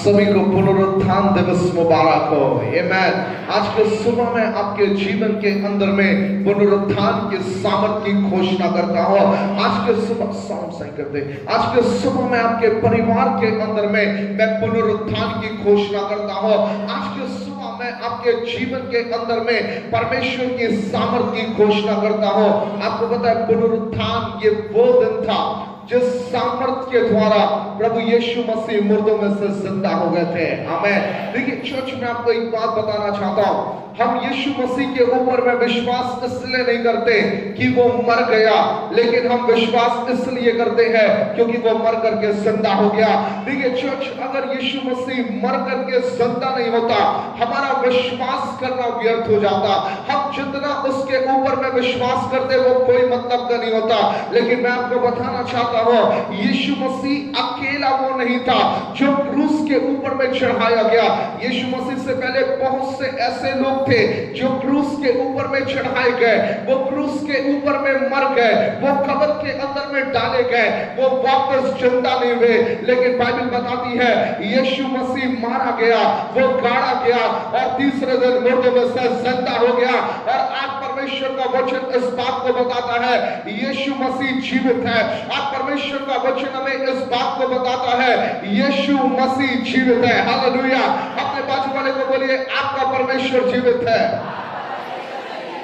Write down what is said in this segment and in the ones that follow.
सभी को पुनरुत्थान दिवस मुबारक हो। आमीन। आज के सुबह में आपके जीवन के अंदर में पुनरुत्थान के सामर्थ की घोषणा करता हूँ। आज के सुबह साउंड सही कर दे। आज के सुबह में आपके परिवार के अंदर में मैं पुनरुत्थान की घोषणा करता हूँ। आज के सुबह में आपके जीवन के अंदर में परमेश्वर की सामर्थ की घोषणा करता हूँ। आपको पता है पुनरुत्थान ये वो दिन था जिस सामर्थ के द्वारा प्रभु यीशु मसीह मुर्दों में से जिंदा हो गए थे। आमीन। देखिए चर्च में आपको एक बात बताना चाहता हूं, हम यीशु मसीह के ऊपर में विश्वास इसलिए नहीं करते कि वो मर गया, लेकिन हम विश्वास इसलिए करते हैं क्योंकि वो मर करके जिंदा हो गया। देखिए चर्च, अगर यीशु मसीह मर करके जिंदा नहीं होता, हमारा विश्वास करना व्यर्थ हो जाता। हम जितना उसके ऊपर में विश्वास करते वो कोई मतलब का नहीं होता। लेकिन मैं आपको बताना चाहता हूं, यीशु मसीह अकेला वो नहीं था जो क्रूस के ऊपर में चढ़ाया गया। यीशु मसीह से पहले बहुत से ऐसे लोग थे जो क्रूस के ऊपर में चढ़ाए गए, वो क्रूस के ऊपर में मर गए, वो कब्र के अंदर में डाले गए, वो वापस जिंदा नहीं हुए। लेकिन बाइबल बताती है यीशु मसीह मारा गया, वो गाड़ा गया और तीसरे दिन मुर्दों में से जिंदा हो गया। और आज परमेश्वर का वचन इस बात को बताता है यीशु मसीह जीवित है। आज परमेश्वर का वचन हमें इस बात को बताता है यीशु मसीह जीवित है। हालेलुया। अपने बाजू वाले को बोलिए आपका परमेश्वर जीवित है।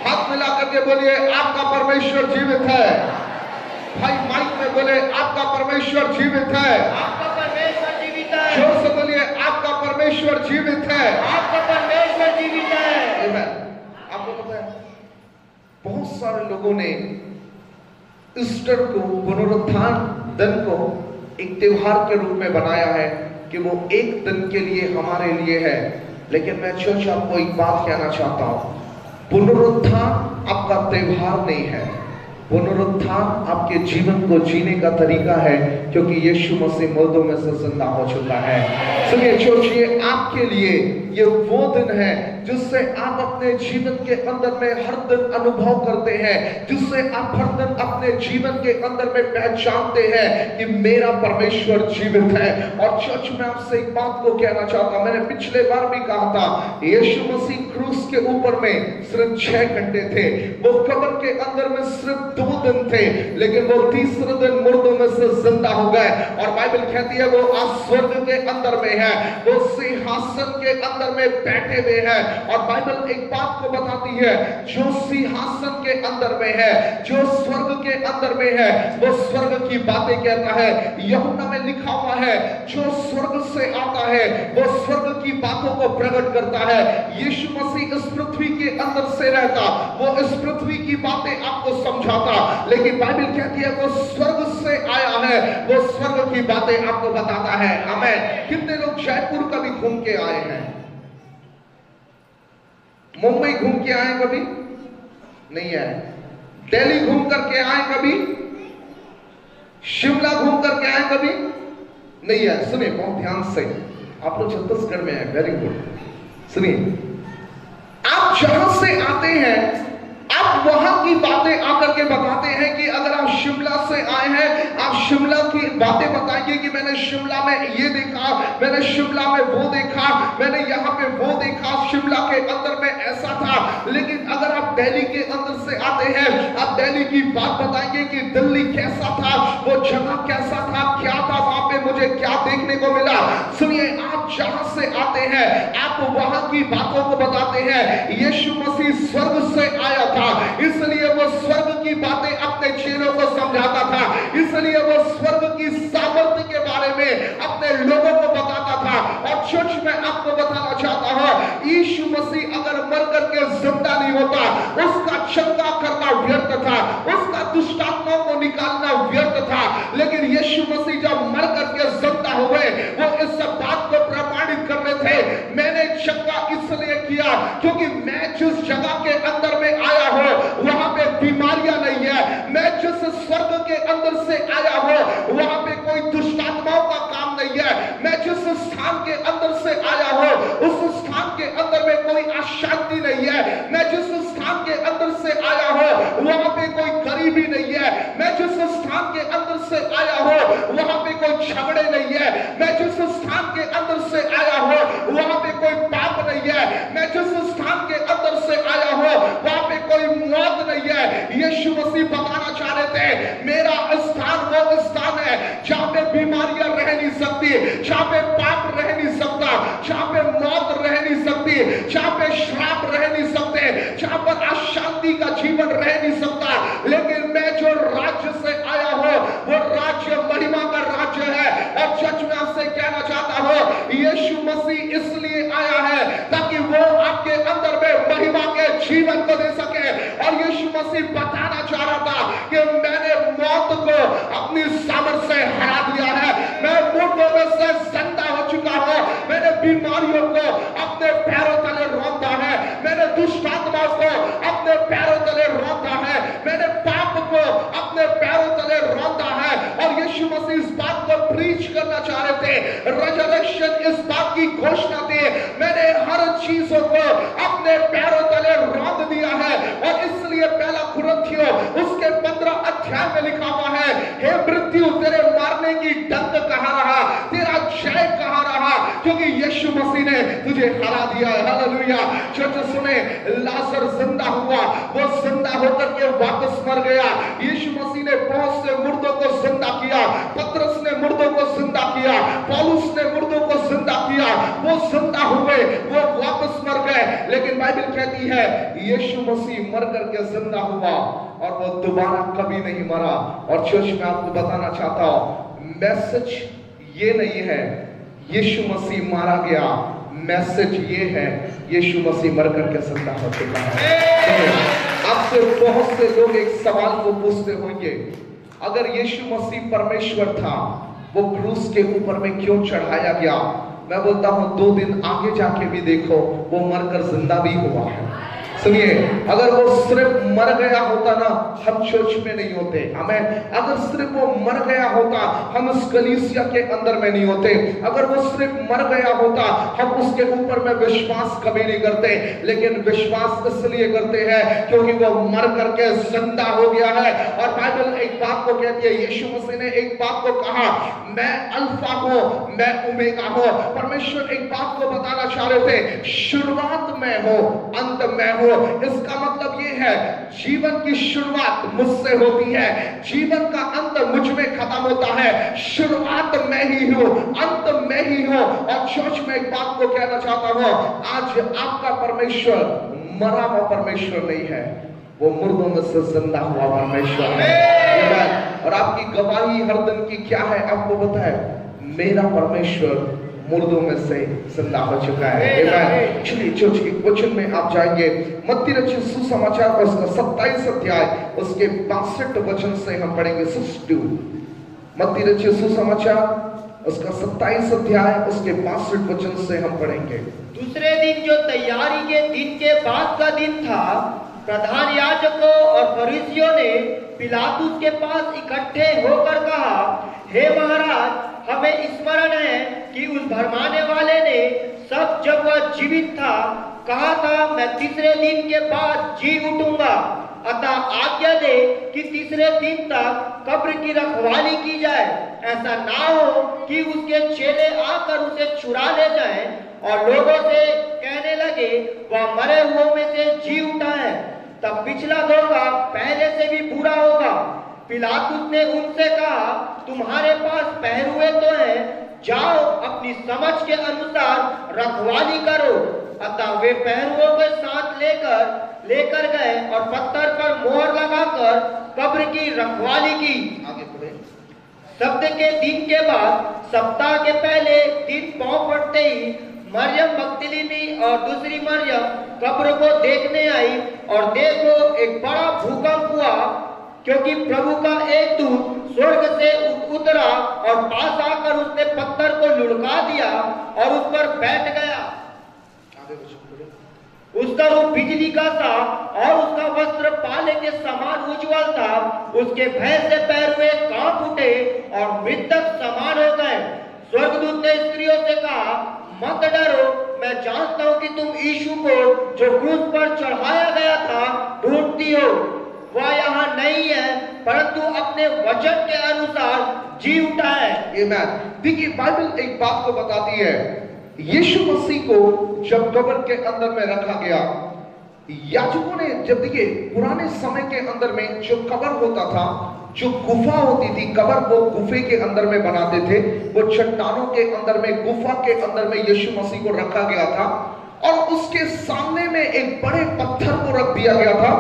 हाथ मिला करके बोलिए आपका परमेश्वर जीवित है। भाई माइक में बोले आपका परमेश्वर जीवित है। आपका परमेश्वर जीवित है। जोर से बोलिए आपका परमेश्वर जीवित है। आपका परमेश्वर जीवित है। आमीन। आपको पता है बहुत सारे लोगों ने ईस्टर को, पुनरुत्थान दिन को एक त्योहार के रूप में बनाया है कि वो एक दिन के लिए हमारे लिए है। लेकिन मैं चर्च आपको एक बात कहना चाहता हूं, पुनरुत्थान आपका त्योहार नहीं है, पुनरुत्थान आपके जीवन को जीने का तरीका है, क्योंकि यीशु मसीह मुर्दों में से जिंदा हो चुका है। सुनिए चर्च, ये आपके लिए ये वो दिन है जिससे आप अपने जीवन के अंदर में हर दिन अनुभव करते हैं, जिससे आप हर दिन अपने जीवन के अंदर में पहचानते हैं कि मेरा परमेश्वर जीवित है। और चर्च में आपसे एक बात को कहना चाहता हूं, मैंने पिछले बार भी कहा था यीशु मसीह क्रूस के ऊपर में सिर्फ 6 घंटे थे, वो कब्र के अंदर में सिर्फ 2 दिन थे, लेकिन वो तीसरे दिन मुर्दों में से जिंदा हो गए। और बाइबल कहती है वो आज स्वर्ग के अंदर में है, वो सिंहासन के अंदर में बैठे हुए हैं। और बाइबल एक बात को बताती है जो सिंहासन के अंदर में है, जो स्वर्ग के अंदर में है, वो स्वर्ग की बातें कहता है। यूहन्ना में लिखा हुआ है जो स्वर्ग से आता है वो स्वर्ग की बातों को प्रकट करता है। यीशु मसीह इस पृथ्वी के अंदर से रहता, वो इस पृथ्वी की बातें आपको समझाता, लेकिन बाइबल कहती है वो स्वर्ग से आया है, वो स्वर्ग की बातें आपको बताता है। आमीन। कितने लोग जयपुर कभी घूम के आए हैं? मुंबई घूम के आए कभी? नहीं आए। दिल्ली घूम करके आए कभी? शिमला घूम करके आए कभी? नहीं आए। सुनिए बहुत ध्यान से, आप लोग छत्तीसगढ़ में हैं, वेरी गुड। सुनिए, आप जहां से आते हैं आप वहां की बातें आकर के बताते हैं कि अगर आप शिमला से आए हैं आप शिमला की बातें बताएंगे कि मैंने शिमला में ये देखा, मैंने शिमला में वो देखा, मैंने यहाँ पे वो देखा, शिमला के अंदर में ऐसा था। लेकिन अगर आप दिल्ली के अंदर से आते हैं आप दिल्ली की बात बताएंगे कि दिल्ली कैसा था, वो जगह कैसा था, क्या था वहां पे, मुझे क्या देखने को मिला। सुनिए, आप जहां से आते हैं आप वहां की बातों को बताते हैं। यीशु मसीह स्वर्ग से आया था, इसलिए वो स्वर्ग की बातें अपने चेलों को समझाता था, इसलिए वो स्वर्ग की सामर्थ्य के बारे में अपने लोगों को बताता था। और चर्च में आपको बताना चाहता हूं यीशु मसीह अगर मर करके जिंदा नहीं होता, उसका चंगा करना व्यर्थ था, उसका दुष्टात्माओं को निकालना व्यर्थ था। लेकिन यीशु मसीह जब मर करके जिंदा हुए वो इस बात को प्रमाणित कर रहे थे, मैंने चंगा इसलिए किया क्योंकि मैं जिस जगह के अंदर में आया हूं वहां पे बीमारियां नहीं है, मैं जिस स्वर्ग के अंदर से आया हूं वहां पे कोई दुष्टात्माओं का काम नहीं है, मैं जिस स्थान के अंदर से आया हूं उस स्थान के अंदर में कोई अशांति नहीं है, मैं जिस स्थान के अंदर से आया हूं वहां पे कोई गरीबी नहीं है, मैं जिस स्थान के अंदर से आया हूं वहां पे कोई झगड़े नहीं है। मैं जिस स्थान के अंदर से आया हूं वहां पे कोई पाप नहीं है। मैं जिस स्थान के अंदर से आया हूं वहां पे कोई मौत नहीं है। यीशु मसीह बताना चाह रहे थे मेरा स्थान वो स्थान है जहां पे बीमारियां रह नहीं सकती, जहां पे पाप रह नहीं सकता, जहां पे मौत रह नहीं सकती, जहां पे श्राप रह नहीं सकते, जहां पर अशांति का जीवन रह नहीं सकता। लेकिन मैं जो राज्य से आया हूं वो राज्य महिमा का राज्य है। और सच में आपसे कहना चाहता हूं यीशु मसीह इसलिए आया है ताकि वो आपके अंदर में महिमा के जीवन को दे सके। और यीशु मसीह बताना चाह रहा था कि मैंने मौत को अपनी सामर्थ से हरा दिया है, मैं मुर्दों में से जिंदा हो चुका हूं, मैंने बीमारियों को अपने पैरों तले रौंदा है, मैंने दुष्ट आत्माओं को अपने पैरों तले रौंदा है, मैंने पाप को अपने पैरों तले रौंदा है। और यीशु मसीह इस बात को प्रीच करना चाह रहे थे, रिजरेक्शन इस बात की घोषणा थी मैंने हर चीजों को अपने पैरों तले रौंद दिया है। और इसलिए पहला कुरिन्थियों उसके 15 अध्याय में लिखा हुआ है, हे मृत्यु तेरे मारने की डंक कहां रहा, तेरा जय कहां रहा, क्योंकि यीशु मसीह ने तुझे हरा दिया है। हालेलुया। चर्च सुने, लाजर जिंदा हुआ, वो जिंदा होकर के वापस मर गया। यीशु मसीह ने बहुत से मुर्दों को जिंदा किया, पतरस ने मुर्दों को जिंदा किया, पौलुस ने मुर्दों को जिंदा किया, वो जिंदा हुए, वो वापस मर गए। लेकिन बाइबल कहती है यीशु मसीह मर करके जिंदा हुआ और वो दोबारा कभी नहीं मरा। और चर्च में आपको बताना चाहता हूं मैसेज ये नहीं है यीशु मसीह मारा गया, मैसेज ये है यीशु मसीह मर करके जिंदा हो चुका है। आपसे बहुत से लोग एक सवाल को पूछते होंगे, अगर यीशु मसीह परमेश्वर था वो क्रूस के ऊपर में क्यों चढ़ाया गया? मैं बोलता हूं 2 दिन आगे जाके भी देखो वो मरकर जिंदा भी हुआ है। सुनिए, अगर वो सिर्फ मर गया होता ना हम चर्च में नहीं होते, हमें अगर सिर्फ वो मर गया होता हम उस कलीसिया के अंदर में नहीं होते, अगर वो सिर्फ मर गया होता हम उसके ऊपर में विश्वास कभी नहीं करते। लेकिन विश्वास इसलिए करते हैं क्योंकि वो मर करके जिंदा हो गया है। और बाइबल एक बात को कहती है, यीशु मसीह ने एक बात को कहा, मैं अल्फा हूं, मैं ओमेगा हूं। परमेश्वर एक बात को बताना चाह रहे थे, शुरुआत में हो अंत में हो। इसका मतलब ये है जीवन की शुरुआत मुझसे होती है, जीवन का अंत मुझ में खत्म होता है, शुरुआत मैं ही हूं, अंत मैं ही हूं। और चर्च में एक बात को कहना चाहता हूं, आज आपका परमेश्वर मरा हुआ परमेश्वर नहीं है, वो मुर्दों में से जिंदा हुआ परमेश्वर है। और आपकी गवाही हर दिन की क्या है आपको पता है, मेरा परमेश्वर मुर्दों में से जिंदा हो चुका है। चलिए चर्च के वचन में आप जाएंगे, मत्ती रचित सुसमाचार और उसका 27 अध्याय उसके 62 वचन से हम पढ़ेंगे। 62 मत्ती रचित सुसमाचार उसका 27 अध्याय उसके 62 वचन से हम पढ़ेंगे। दूसरे दिन जो तैयारी के दिन के बाद का दिन था, प्रधान याजकों और फरीसियों ने पिलातुस के पास इकट्ठे होकर कहा, हे महाराज, हमें स्मरण है कि उस भरमाने वाले ने सब जब वह जीवित था कहा था, मैं तीसरे दिन के बाद जी उठूंगा। अतः आज्ञा दे कि तीसरे दिन तक कब्र की रखवाली की जाए, ऐसा ना हो कि उसके चेले आकर उसे चुरा ले जाएं और लोगों से कहने लगे वह मरे हुओं में से जी उठा है। तब पिछला धोखा पहले से भी बुरा होगा। पिलातुस ने उनसे कहा, तुम्हारे पास पहरुए तो हैं, जाओ अपनी समझ के अनुसार रखवाली करो। अतः वे पहरुओं के साथ लेकर गए और पत्थर पर मोहर लगाकर कब्र की रखवाली की। आगे पढ़े। शब्द के दिन के बाद सप्ताह के पहले दिन पांव पड़ते ही मरियम मगदलिनी और दूसरी मरियम कब्र को देखने आई, और देखो एक बड़ा भूकंप हुआ, क्योंकि प्रभु का एक दूत स्वर्ग से उतरा और पास आकर उसने पत्थर को लुढ़का दिया और उस पर बैठ गया। उसका रूप बिजली का था और उसका वस्त्र पाले के समान उज्ज्वल था। उसके भय से पैरुए कांप उठे और मृतक समान हो गए। स्वर्गदूत ने स्त्रियों से कहा, मत डरो, मैं जानता हूं कि तुम यीशु को जो क्रूस पर चढ़ाया गया था ढूंढती हो। वह यहाँ नहीं है, परंतु अपने वचन के अनुसार जी उठा है। आमेन। देखिए बाइबल एक बात को बताती है, यीशु मसीह को जब कब्र के अंदर में रखा गया, याजकों ने जब देखिए पुराने समय के अंदर में जो कब्र होता था, जो गुफा होती थी, कब्र वो गुफे के अंदर में बनाते थे, वो चट्टानों के अंदर में, गुफा के अंदर में यीशु मसीह को रखा गया था और उसके सामने में एक बड़े पत्थर को रख दिया गया था,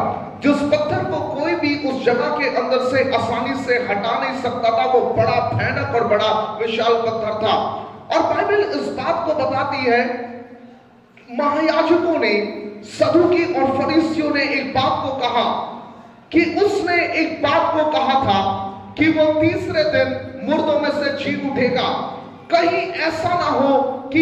जिस पत्थर को कोई भी उस जगह के अंदर से आसानी से हटा नहीं सकता था। वो बड़ा भयानक और बड़ा विशाल पत्थर था। और बाइबल इस बात को बताती है, महायाजकों ने, सदूकी और फरीसियों ने एक बात को कहा कि उसने एक बात को कहा था कि वो तीसरे दिन मुर्दों में से जी उठेगा। कहीं ऐसा ना हो कि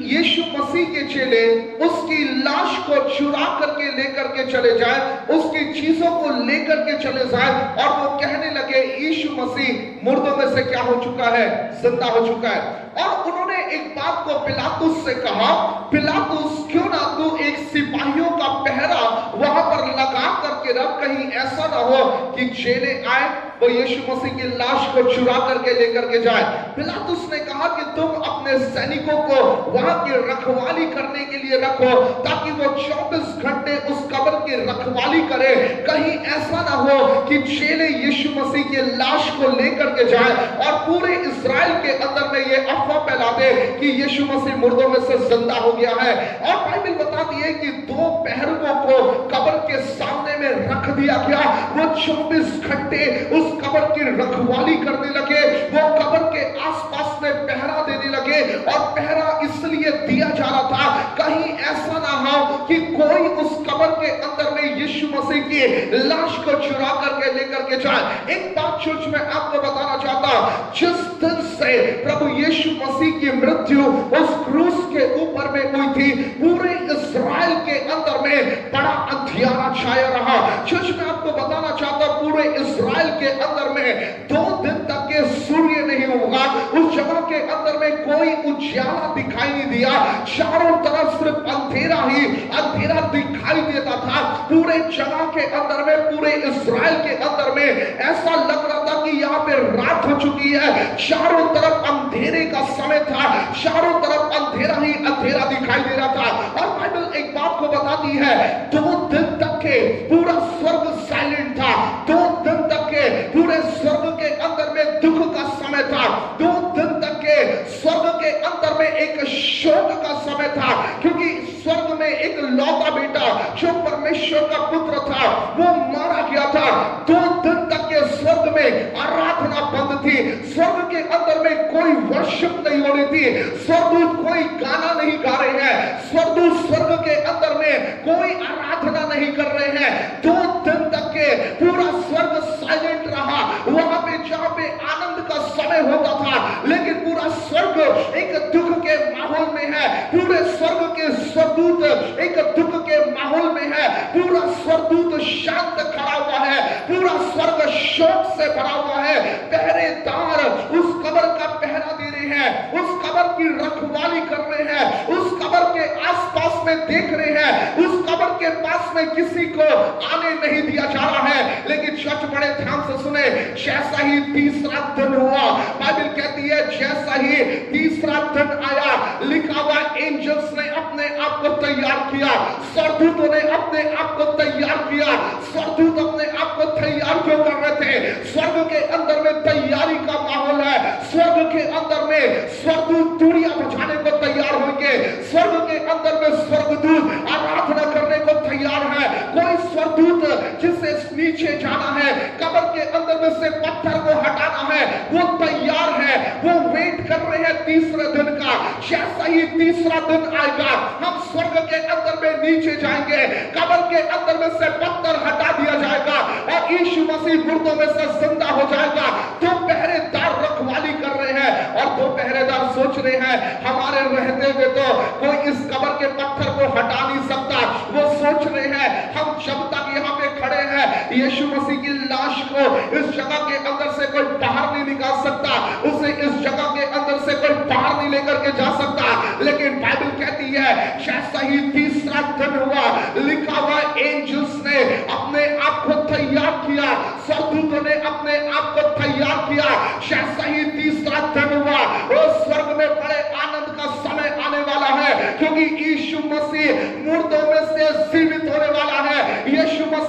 यीशु मसीह के चेले उसकी लाश को चुरा करके लेकर के चले जाए, उसकी चीजों को लेकर के चले जाए और वो कहने लगे यीशु मसीह मुर्दों में से क्या हो चुका है, जिंदा हो चुका है। और उन्होंने एक बात को पिलातुस से कहा, पिलातुस क्यों ना तू एक सिपाहियों का पहरा वहां पर लगा करके रख, कहीं ऐसा ना हो कि चेले आए वो यीशु मसीह की लाश को चुरा करके लेकर के जाए। पिलातुस ने कहा कि तुम अपने सैनिकों को वहां की रखवाली करने के लिए रखो, ताकि वो 24 घंटे उस कब्र की रखवाली करे, कहीं ऐसा ना हो कि चेले यीशु मसीह की लाश को लेकर के जाए और पूरे इस्राएल के अंदर में ये अफवाह फैला दे कि यीशु मसीह मुर्दों में से जिंदा हो गया है। और बाइबल बताती है कि 2 पहरुओं को कब्र के सामने में रख दिया गया। वो 24 घंटे उस कब्र की रखवाली करने लगे, वो कब्र के आसपास में पहरा देने लगे। और पहरा इसलिए दिया जा रहा था कहीं ऐसा ना हो कि कोई उस कब्र के अंदर में यीशु मसीह की लाश को चुरा करके लेकर के जाए। एक बात चर्च में आपको बताना चाहता, जिस दिन से प्रभु यीशु मसीह की मृत्यु उस क्रूस के ऊपर में हुई थी, पूरे इस्राएल के अंदर में बड़ा अंधियारा छाया रहा। चर्च में आपको बताना चाहता, पूरे इस्राएल के अंदर में 2 दिन तक के सूर्य नहीं होगा, उस जगह के अंदर में कोई उजाला दिखाई नहीं दिया, चारों तरफ सिर्फ अंधेरा ही अंधेरा दिखाई देता था। पूरे जगह के अंदर में, पूरे इस्राएल के अंदर में ऐसा लग रहा था कि यहाँ पे रात हो चुकी है, चारों तरफ अंधेरे का समय था, चारों तरफ अंधेरा ही अंधेरा दिखाई दे रहा था। और बाइबल एक बात को बताती है, 2 दिन तक के पूरा स्वर्ग साइलेंट था, 2 दिन तक के पूरे स्वर्ग के अंदर में दुख का समय था, 2 दिन तक के स्वर्ग के अंदर में एक शोक का समय था, क्योंकि स्वर्ग में एक लौता बेटा जो परमेश्वर का पुत्र था वो मारा गया था। 2 दिन तक के स्वर्ग में आराधना बंद थी, स्वर्ग के अंदर में कोई वर्शिप नहीं हो रही थी, स्वर्गदूत कोई गाना नहीं गा रहे हैं, स्वर्गदूत स्वर्ग के अंदर में कोई आराधना नहीं कर रहे हैं। 2 दिन तक के पूरा स्वर्ग साइलेंट रहा, वहां पे जहां पे आनंद का समय होता था, लेकिन पूरा स्वर्ग एक दुख के माहौल में है, पूरे स्वर्ग के स्वर्गदूत एक दुख के माहौल में है, पूरा स्वर्गदूत शांत खड़ा हुआ है, पूरा स्वर्ग शोक से भरा हुआ है। पहरेदार उस कब्र का पहरा दे रहे हैं, उस कब्र की रखवाली कर रहे हैं, उस कब्र के आसपास में देख रहे हैं, उस कब्र के पास में किसी को आने नहीं दिया जा रहा है। लेकिन सच बड़े ध्यान से सुने, जैसा ही तीसरा दिन हुआ, बाइबल कहती है जैसा ही तीसरा दिन आया, लिखा हुआ एंजल्स ने अपने आप को तैयार किया, स्वर्गदूतों ने अपने आप को तैयार किया। स्वर्गदूत अपने आप को तैयार क्यों कर रहे थे? स्वर्ग के अंदर में तैयारी का माहौल है, स्वर्ग के अंदर में स्वर्गदूत तुड़िया बजाने को तैयार होंगे, स्वर्ग के अंदर में स्वर्गदूत आराधना करने को तैयार है। कोई स्वर्गदूत जिसे नीचे जाना है, कब्र के अंदर में से पत्थर को हटाना है, वो तैयार है, वो वेट कर रहे हैं तीसरे दिन का। जैसा ही तीसरा दिन आएगा, हम स्वर्ग के अंदर में नीचे जाएंगे, कब्र के अंदर में से पत्थर हटा दिया जाएगा और यीशु मसीह मुर्दों में से जिंदा हो जाएगा। 2 पहरेदार रखवाली कर रहे हैं और 2 पहरेदार सोच रहे हैं हमारे रहते हुए तो कोई इस कब्र के पत्थर को हटा नहीं सकता। वो सोच रहे हैं हम जब तक यहाँ पे खड़े हैं, यीशु मसीह की लाश को इस जगह के अंदर से कोई बाहर नहीं निकाल सकता, उसे इस जगह के अंदर से कोई बाहर नहीं लेकर के जा सकता। लेकिन बाइबल कहती है जैसा ही तीसरा दिन हुआ, लिखा हुआ एंजल्स ने अपने आप को तैयार किया,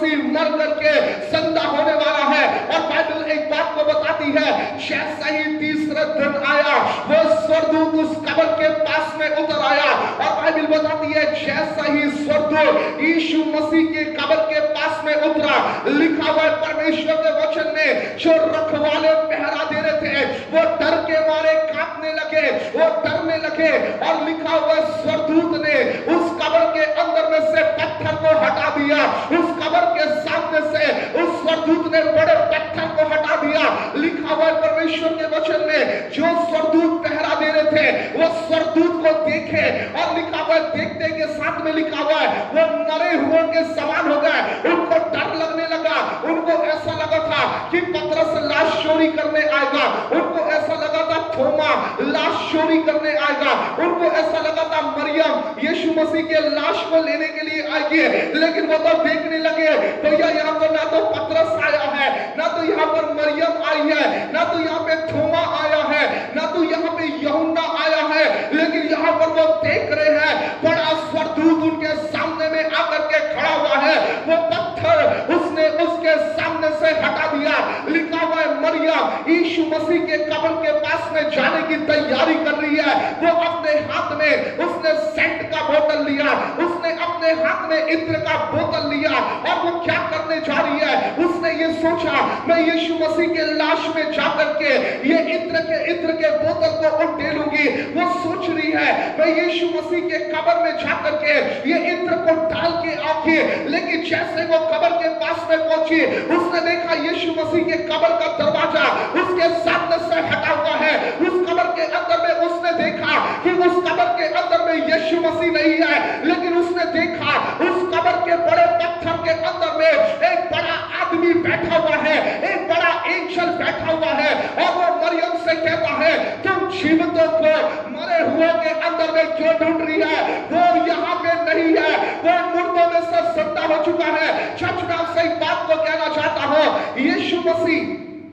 मसीह मर करके जिंदा होने वाला है। और बाइबल एक बात को बताती है, जैसा ही तीसरा दिन आया वो स्वर्गदूत उस कब्र के पास में उतर आया। और बाइबल बताती है जैसा ही स्वर्गदूत यीशु मसीह के कब्र के पास में उतरा, लिखा हुआ परमेश्वर के वचन में जो रखवाले पहरा दे रहे थे वो डर के मारे कांपने लगे, वो डरने लगे। और लिखा हुआ स्वर्गदूत ने उस कब्र के अंदर में से पत्थर को हटा दिया, उस कब्र के सामने से उस स्वर्गदूत ने बड़े पत्थर को हटा दिया। लिखा हुआ परमेश्वर के वचन में जो स्वर्गदूत पहरा दे रहे थे वो स्वर्गदूत को देखे, और लिखा हुआ देखते के साथ में लिखा हुआ है वो मरे हुए के समान हो गए। उनको डर लगने लगा, उनको ऐसा लगा था कि पतरस लाश चोरी करने आएगा, उनको ऐसा लगा था थोमा लाश चोरी करने आएगा, उनको ऐसा लगा था मरियम यीशु मसीह के लाश को लेने के लिए आएगी। लेकिन वो तो देखने लगे भैया यहाँ पर ना तो पतरस आया है, ना तो यहाँ पर मरियम आई है, ना तो यहाँ पे थोमा आया है, ना तो यहाँ पे यूहन्ना आया है। लेकिन यहाँ पर वो देख रहे हैं बड़ा स्वर्गदूत उनके सामने में आकर के खड़ा हुआ है। वो पत्थर उसने उसके सामने से हटा दिया। लिखा हुआ है मरियम यीशु मसीह के कब्र के पास में जाने की तैयारी कर रही है। वो अपने हाथ में उसने सेंट का बोतल लिया, उसने अपने हाथ में इत्र का बोतल लिया, और वो क्या करने जा रही है, उसने ये सोचा मैं यीशु मसीह के लाश में जाकर के ये इत्र के बोतल को उंडेलूंगी। वो सोच रही है मैं यीशु मसीह के कब्र में जाकर के ये इत्र को डाल के आऊंगी। लेकिन जैसे वो कब्र के पास में पहुंची, उसने देखा यीशु मसीह के कब्र का दरवाजा उसके सामने से हटा हुआ है। उस कब्र के अंदर में उसने देखा कि उस कब्र के अंदर में यीशु मसीह नहीं है, लेकिन उसने देखा उस कब्र के बड़े पत्थर के अंदर में एक बड़ा आदमी बैठा हुआ है, एक बड़ा एंजल बैठा हुआ है। और वो मरियम से कहता है तुम जीवितों को मरे हुए के अंदर में क्यों ढूंढ रही है, वो यहाँ पे नहीं है, वो मुर्दों में से जिंदा हो चुका है। चर्च में आपसे एक बात को कहना चाहता हूं, यीशु मसीह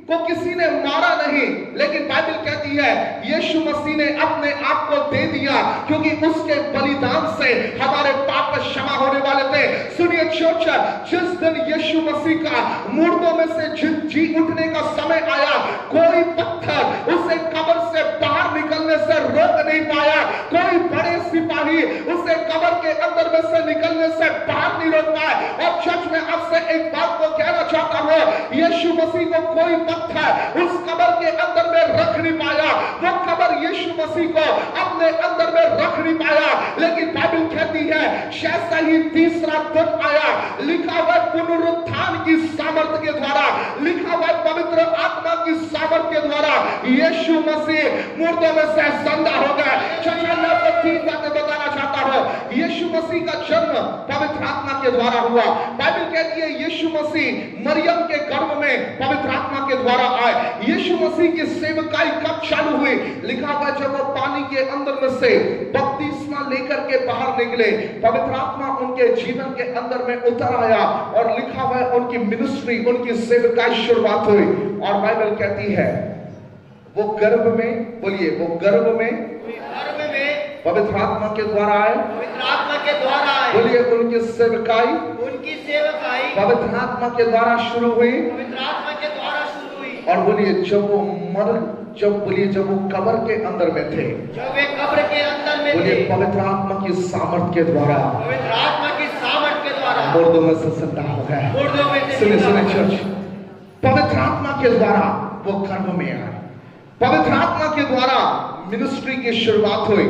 को किसी ने मारा नहीं, लेकिन बाइबल कहती है यीशु मसीह ने अपने आप को दे दिया, क्योंकि उसके बलिदान से हमारे पाप क्षमा होने वाले थे। सुनिए चर्च, जिस दिन यीशु मसीह का मुर्दों में से जी उठने का समय आया, कोई पत्थर उसे कब्र से बाहर निकलने से रोक नहीं पाया, कोई बड़े सिपाही उसे कब्र के अंदर में से निकलने से बाहर नहीं रोक पाए। और चर्च में आपसे एक बात को कहना चाहता हूं, यीशु मसीह को कोई पत्थर उस कब्र के अंदर में रख नहीं पाया, वो कब्र यीशु मसीह को अपने अंदर में रख नहीं पाया। लेकिन बाइबल कहती है जैसा ही तीसरा दिन आया, लिखा हुआ पुनरुत्थान की सामर्थ्य के द्वारा, लिखा हुआ पवित्र आत्मा की सामर्थ्य के द्वारा यीशु मसीह मुर्दों में से जिंदा हो गए। मैं आपको तीन बातें बताना चाहता हूं। यीशु मसीह का जन्म पवित्र आत्मा के द्वारा हुआ। बाइबल कहती है यीशु मसीह मरियम के गर्भ में पवित्र आत्मा के द्वारा आए। यीशु मसीह की सेवकाई कब चालू हुई, लिखा हुआ जब वो पानी के अंदर में से बपतिस्मा लेकर के बाहर निकले, पवित्र आत्मा उनके जीवन के अंदर में उतर आया, और लिखा हुआ उनकी मिनिस्ट्री, उनकी सेवकाई शुरुआत हुई। और बाइबल कहती है वो गर्भ में, बोलिए वो गर्भ में पवित्र आत्मा के द्वारा आए, पवित्र आत्मा के द्वारा आए। बोलिए उनकी सेवकाई पवित्र आत्मा के द्वारा शुरू हुई, पवित्र आत्मा के द्वारा शुरू हुई। और बोलिए जब वो कब्र के अंदर में थे, जब वे कब्र के अंदर में बोलिए थे, पवित्र आत्मा की सामर्थ के द्वारा, पवित्र आत्मा की सामर्थ के द्वारा मुर्दों में से जिंदा हो गए। मुर्दों में से सुने चर्च, पवित्र आत्मा के द्वारा वो गर्भ में आए, पवित्र आत्मा के द्वारा मिनिस्ट्री की शुरुआत हुई,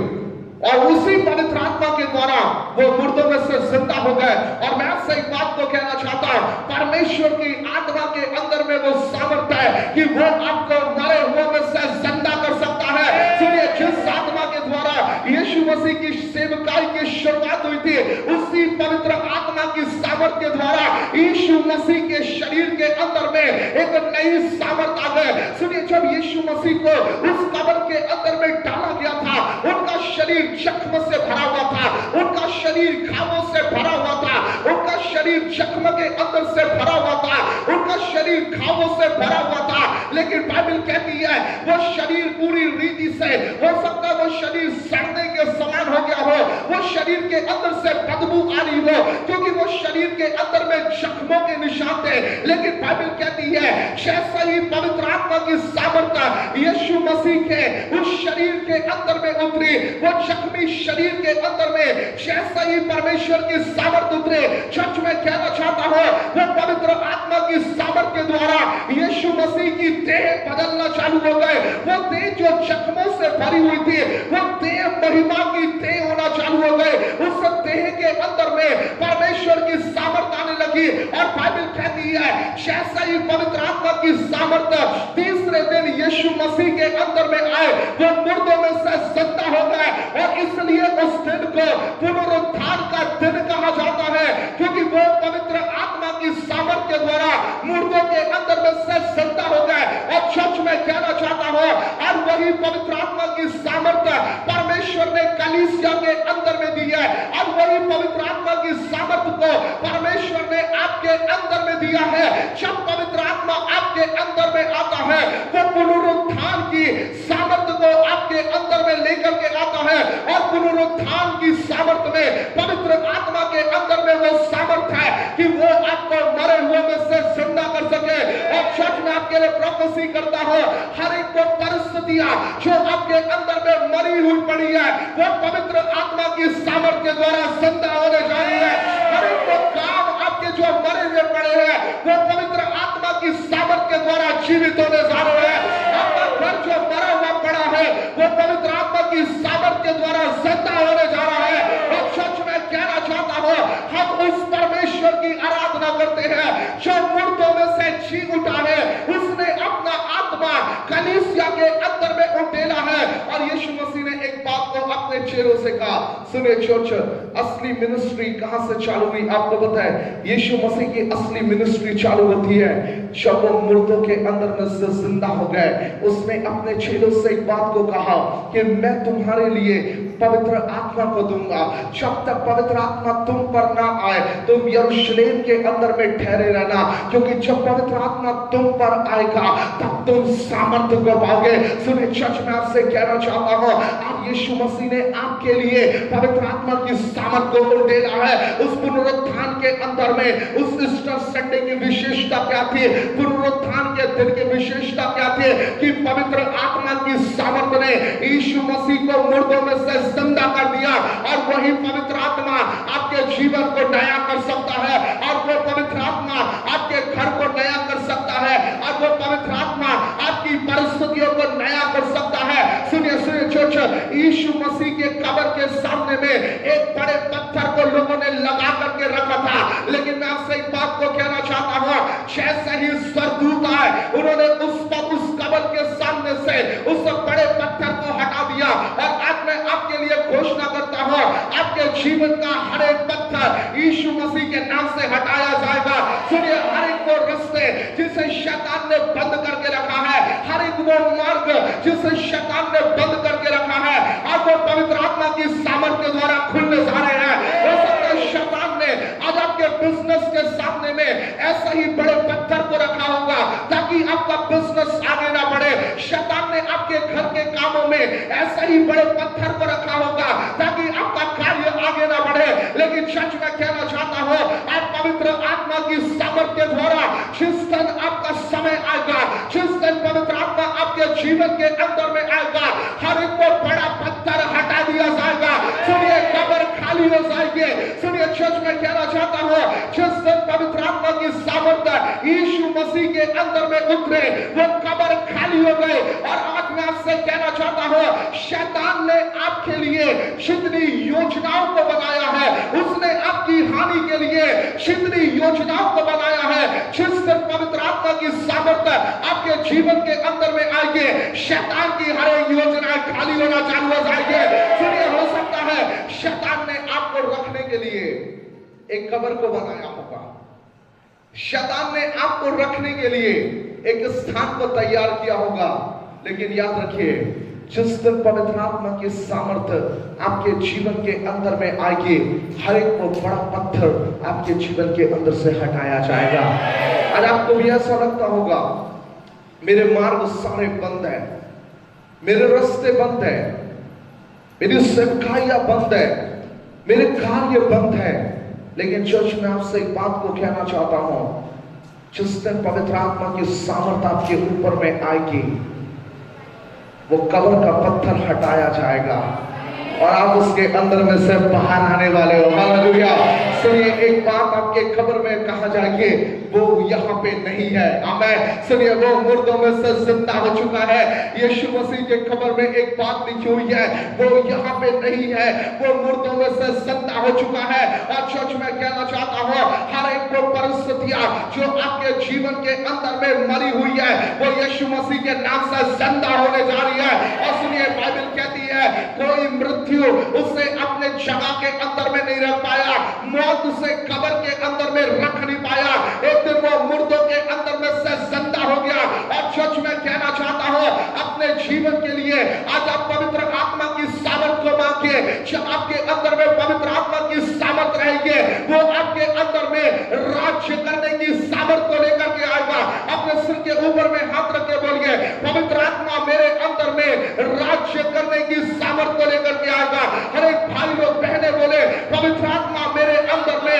और उसी पवित्र आत्मा के द्वारा वो मुर्दों में से जिंदा हो गए। और मैं आपसे एक बात को कहना चाहता हूं, परमेश्वर की आत्मा के अंदर में वो सामर्थ्य है कि वो आपको मरे हुए में से जिंदा कर सकता है। सुनिए, जिस आत्मा के द्वारा यीशु मसीह की सेवकाई की शुरुआत हुई थी, उसी पवित्र आत्मा की सामर्थ्य के द्वारा यीशु मसीह के शरीर के अंदर में एक नई सामर्थ आ गए। सुनिए, जब यीशु मसीह को उस कब्र के अंदर में डाला गया था, उनका शरीर जख्म से भरा हुआ था, उनका शरीर घावों से भरा हुआ था, उनका शरीर जख्म के अंदर से भरा हुआ था, उनका शरीर घावों से भरा हुआ था। लेकिन बाइबल कहती है वो शरीर पूरी रीति से, हो सकता है वो शरीर सड़ने के समान हो गया हो, वो शरीर के अंदर से बदबू आ रही हो, क्योंकि वो शरीर के अंदर में जख्मों के निशान थे। लेकिन बाइबल कहती है जैसा ही पवित्र आत्मा की सामर्थ यीशु मसीह के उस शरीर के अंदर में उतरी, वो जख्मी शरीर के अंदर में जैसा ही परमेश्वर की सामर्थ उतरे, चर्च में कहना चाहता हूं वो पवित्र आत्मा की सामर्थ के द्वारा यीशु मसीह की देह बदलना चालू हो गए। वो देह जो जख्मों से भरी हुई थी, वो देह महिमा की देह होना चालू हो गए। उस देह के अंदर में परमेश्वर की सामर्थ आने लगी। और बाइबल कहती है जैसा ही पवित्र आत्मा की सामर्थ तीसरे दिन यीशु मसीह के अंदर में आए, वो मुर्दों में से जिंदा हो गए। और इसलिए उस दिन को पुनरुत्थान का दिन कहा जाता है, क्योंकि वो पवित्र आत्मा की सामर्थ के द्वारा मुर्दों के अंदर में से जिंदा हो गए। और चर्च में कहना चाहता हूं, और वही पवित्र आत्मा की सामर्थ परमेश्वर ने कलीसिया के अंदर में दी है, और वही पवित्र आत्मा की सामर्थ को परमेश्वर ने आपके अंदर में दिया है। जब पवित्र आत्मा आपके अंदर में आता है, वो पुनरुत्थान की सामर्थ को आपके अंदर में लेकर के आता है। और पुनरुत्थान की सामर्थ में पवित्र आत्मा के अंदर में वो सामर्थ है कि वो आपको मरे हुए में से जिंदा कर सके। और चर्च में आपके लिए प्रोफेसी करता हो, हर एक को परिस्थितियां जो आपके अंदर में मरी हुई पड़ी है, वो पवित्र आत्मा की सामर्थ के द्वारा जिंदा होने जा रही है। हर एक को काम आपके जो मरे हुए पड़े हैं, वो पवित्र आत्मा की सामर्थ के द्वारा जीवित होने जा रहे हैं। आपका घर जो मरा हुआ पड़ा है, वो पवित्र आत्मा की सामर्थ के द्वारा जिंदा होने जा रहा है। और सच में कहना चाहता हूं, हम उस परमेश्वर की आराधना करते हैं जो मुर्दों में से जी उठा है। उसने अपना आत्मा कलीसिया के अंदर में उठेला है। और यीशु मसीह ने एक बात को अपने चेलों से कहा, सुने चर्च, असली मिनिस्ट्री कहां से चालू हुई आपको पता है? यीशु मसीह की असली मिनिस्ट्री चालू होती है जब वो मुर्दों के अंदर में से जिंदा हो गए। उसने अपने चेलों से एक बात को कहा कि मैं तुम्हारे लिए पवित्र आत्मा को दूंगा। जब तक पवित्र आत्मा तुम पर ना आए, तुम यरूशलेम के अंदर में ठहरे रहना, क्योंकि जब पवित्र आत्मा तुम पर आएगा तब तुम सामर्थ्य को पाओगे। सुने चर्च, मैं आपसे कहना चाहता हूं, आज यीशु मसीह ने आपके लिए पवित्र आत्मा की सामर्थ्य को देना है। उस पुनरुत्थान के अंदर में उस ईस्टर संडे की विशेषता क्या थी? पुनरुत्थान के दिन की विशेषता क्या थी? कि पवित्र आत्मा की सामर्थ्य ने यीशु मसीह को मुर्दों में से जिंदा कर दिया। और वही पवित्र आत्मा आपके जीवन को नया कर सकता है, और वो पवित्र आत्मा आपके घर को नया कर सकता है, और वो पवित्र आत्मा आपकी परिस्थितियों को नया कर सकता है। सुनिए सुनिए चर्च, यीशु मसीह के कब्र के सामने में एक बड़े पत्थर को लोगों ने लगा करके रखा था। लेकिन मैं आपसे एक बात को कहना चाहता हूं, जैसे ही स्वर्गदूत आए, उन्होंने उस कब्र के सामने से उस बड़े पत्थर को हटा दिया। और आज मैं आपके लिए घोषणा करता हूं, आपके जीवन का हर एक पत्थर यीशु मसीह के नाम से हटाया जाएगा। सुनिए, हर एक वो रास्ते जिसे शैतान ने बंद करके रखा है, हर एक वो मार्ग जिसे शैतान ने बंद करके रखा है, आज वो पवित्र आत्मा की सामर्थ्य के द्वारा खुलने जा रहे हैं। हो सकता है शैतान ने आज आपके बिजनेस के सामने में ऐसा ही बड़े पत्थर को रखा होगा ताकि आपका बिजनेस आगे ना बढ़े। शैतान ने आपके घर के कामों में ऐसा ही बड़े पत्थर को रखा होगा ताकि आपका कार्य आगे ना बढ़े। लेकिन सच में कहना चाहता हूं, आप पवित्र आत्मा की सामर्थ्य के द्वारा जिस दिन आपका समय आएगा, जिस दिन पवित्र आत्मा आपके जीवन के अंदर में आएगा, हर एक को बड़ा पत्थर हटा दिया जाएगा। सुनिए, कब्र खाली हो जाएगी। सुनिए चर्च में कहना चाहता हूं, जिस दिन पवित्र आत्मा की सामर्थ्य यीशु मसीह के अंदर में उतरे, वो कब्र खाली हो गए। और आज मैं आपसे कहना चाहता हूं, शैतान ने आपके लिए जितनी योजनाओं को बनाया है, उसने आपकी हानि के लिए जितनी योजनाओं को बनाया है, जिस दिन पवित्र आत्मा की सामर्थ्य आपके जीवन के अंदर में आएगी, शैतान की हर एक योजना खाली होना चालू हो जाएगी। सुनिए, हो सकता है शैतान ने आपको रखने के लिए एक कब्र को बनाया होगा। शैतान ने आपको रखने के लिए एक स्थान को तैयार किया होगा, लेकिन याद रखिए जिस दिन पवित्र आत्मा की सामर्थ्य आपके जीवन के अंदर में आएगी, हर एक को बड़ा पत्थर आपके जीवन के अंदर से हटाया जाएगा। आज आपको भी ऐसा लगता होगा मेरे मार्ग सारे बंद है, मेरे रास्ते बंद है, मेरी सेवकाइयां बंद है, मेरे कार्य बंद है। लेकिन चर्च में आपसे एक बात को कहना चाहता हूं, जिस दिन पवित्र आत्मा की सामर्थ आपके ऊपर में आएगी, वो कब्र का पत्थर हटाया जाएगा और आप उसके अंदर में से बाहर आने वाले हो। हालेलुया। सुनिए, एक बात आपके कब्र में कहा जाएगी, वो यहाँ पे नहीं है। आमीन। सुनिए, वो मुर्दों में से जिंदा हो चुका है। यीशु मसीह के कब्र में एक बात लिखी हुई है, वो यहाँ पे नहीं है, वो मुर्दों में से जिंदा हो चुका है। और चर्च में कहना चाहता हूँ, हर एक वो परिस्थितियां जो आपके जीवन के अंदर में मरी हुई है, वो यीशु मसीह के नाम से जिंदा होने जा रही है। और सुनिए, बाइबल कहती है कोई मृत्यु उसे अपने जगह के अंदर में नहीं रख पाया, मौत उसे कब्र के अंदर में रख नहीं पाया। एक दिन वो मुर्दों के अंदर में से जिंदा हो गया। और चर्च में कहना चाहता हूं, अपने जीवन के लिए आज आप पवित्र आत्मा की सामर्थ को मांगिए। जब आपके अंदर में पवित्र आत्मा की सामर्थ रहेगी, वो आपके अंदर में राज्य करने की सामर्थ को लेकर के आएगा। अपने सिर के ऊपर में हाथ रख के बोलिए, पवित्र आत्मा मेरे अंदर में राज्य करने की सामर्थ को लेकर के आएगा। हर एक भाई लोग बहने बोले, पवित्र आत्मा मेरे अंदर में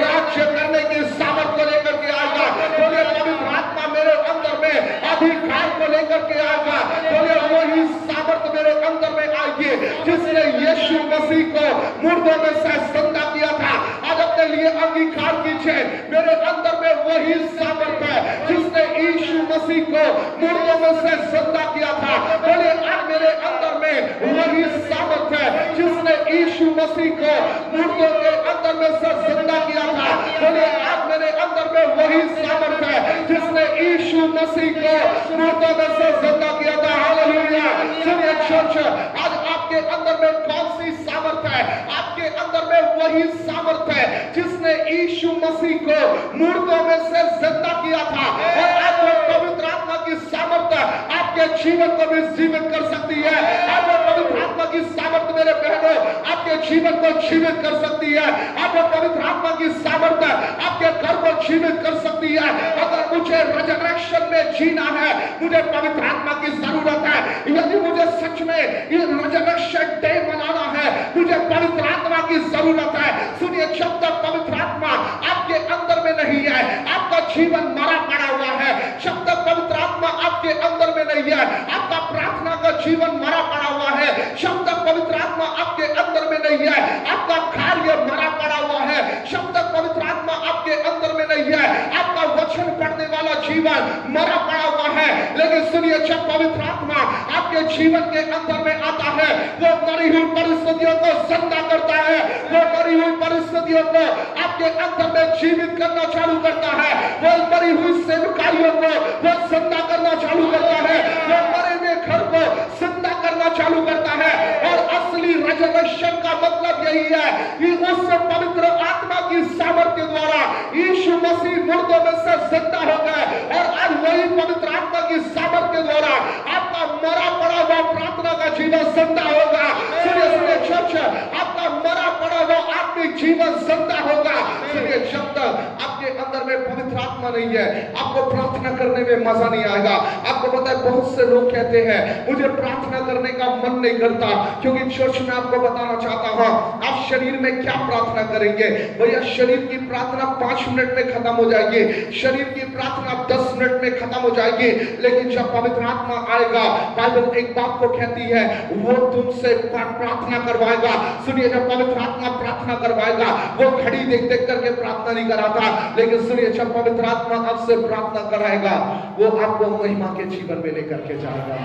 राज्य करने की सामर्थ को लेकर के आएगा। बोले, पवित्र आत्मा मेरे अंदर में अधिकार को लेकर के आएगा। बोले, वही सामर्थ मेरे अंदर में आएगी जिसने यीशु मसीह को मुर्दों में से जिंदा किया था। आज अपने लिए अंगीकार कीजिए, मेरे अंदर में वही सामर्थ है जिसने यीशु मसीह को मुर्दों में से जिंदा किया था। बोले, आज मेरे अंदर में वही सामर्थ है जिसने यीशु मसीह को मुर्दों के अंदर में से जिंदा किया था। बोले, आज मेरे अंदर में वही सामर्थ है जिसने यीशु मसीह को मुर्दों में से जिंदा किया था। हालेलुया। सुनिए चर्च, आज आपके अंदर में कौन सी सामर्थ है? आपके अंदर में वही सामर्थ है जिसने यीशु मसीह को मुर्दों में से जिंदा किया था। और आज वो पवित्र आत्मा की सामर्थ आपके जीवन को भी जीवित कर सकती है। आज वो पवित्र आत्मा की सामर्थ मेरे बहनों आपके जीवन को जीवित कर सकती है। आज वो पवित्र आत्मा की सामर्थ आपके घर को जीवित कर सकती है। अगर मुझे रिजरेक्शन में जीना है, मुझे पवित्र आत्मा की जरूरत है। यदि मुझे सच में ये रिजरेक्शन डे मनाना है, मुझे पवित्र आत्मा की जरूरत है। सुनिए, जब तक पवित्र आत्मा आपके अंदर में नहीं है, आपका जीवन मरा पड़ा हुआ है। जब तक पवित्र आत्मा आपके अंदर में नहीं है, आपका प्रार्थना का जीवन मरा पड़ा हुआ है। जब तक पवित्र आत्मा आपके अंदर में नहीं है, आपका कार्य मरा पड़ा हुआ है। जब तक पवित्र आत्मा आपके अंदर में नहीं है, आपका वचन पढ़ने वाला जीवन मरा पड़ा हुआ है। लेकिन सुनिए, जब पवित्र आत्मा आपके जीवन के अंदर में आता है, वो मरी हुई परिस्थितियों को जिंदा करता है। वो मरी हुई परिस्थितियों को आपके अंदर में जीवित करना चालू करता है। वो मरी हुई सेवकाइयों को वो जिंदा करना चालू करता है। वो मरे हुए घर को जिंदा करना चालू करता है। और असली रिजरेक्शन का मतलब यही है कि उस पवित्र आत्मा की सामर्थ्य द्वारा यीशु मसीह मुर्दों में से जिंदा हो गए। और आज वही पवित्र आत्मा की सामर्थ्य द्वारा आपका मरा पड़ा हुआ प्रार्थना का जीवन जिंदा होगा। सुनिए सुनिए चर्च, आपका मरा पड़ा हुआ आत्मिक जीवन जिंदा होगा। सुनिए, जब तक आपके अंदर में पवित्र आत्मा नहीं है, आपको प्रार्थना करने में मजा नहीं आएगा। आपको पता है, बहुत से लोग कहते हैं मुझे प्रार्थना करने का मन नहीं करता। क्योंकि चर्च में आपको बताना चाहता हूं, आप शरीर में क्या प्रार्थना करेंगे? भैया, शरीर की प्रार्थना 5 मिनट में खत्म हो जाएगी, शरीर की प्रार्थना 10 मिनट में खत्म हो जाएगी। लेकिन जब पवित्र आत्मा आएगा, बाइबल एक बात को कहती है, वो तुमसे प्रार्थना करवाएगा। सुनिए, जब पवित्र आत्मा प्रार्थना करवाएगा, वो घड़ी देख देख करके प्रार्थना नहीं कराता। लेकिन सुनिए, जब पवित्र आत्मा आपसे प्रार्थना कराएगा, वो आपको महिमा के जीवन में लेकर के जाएगा।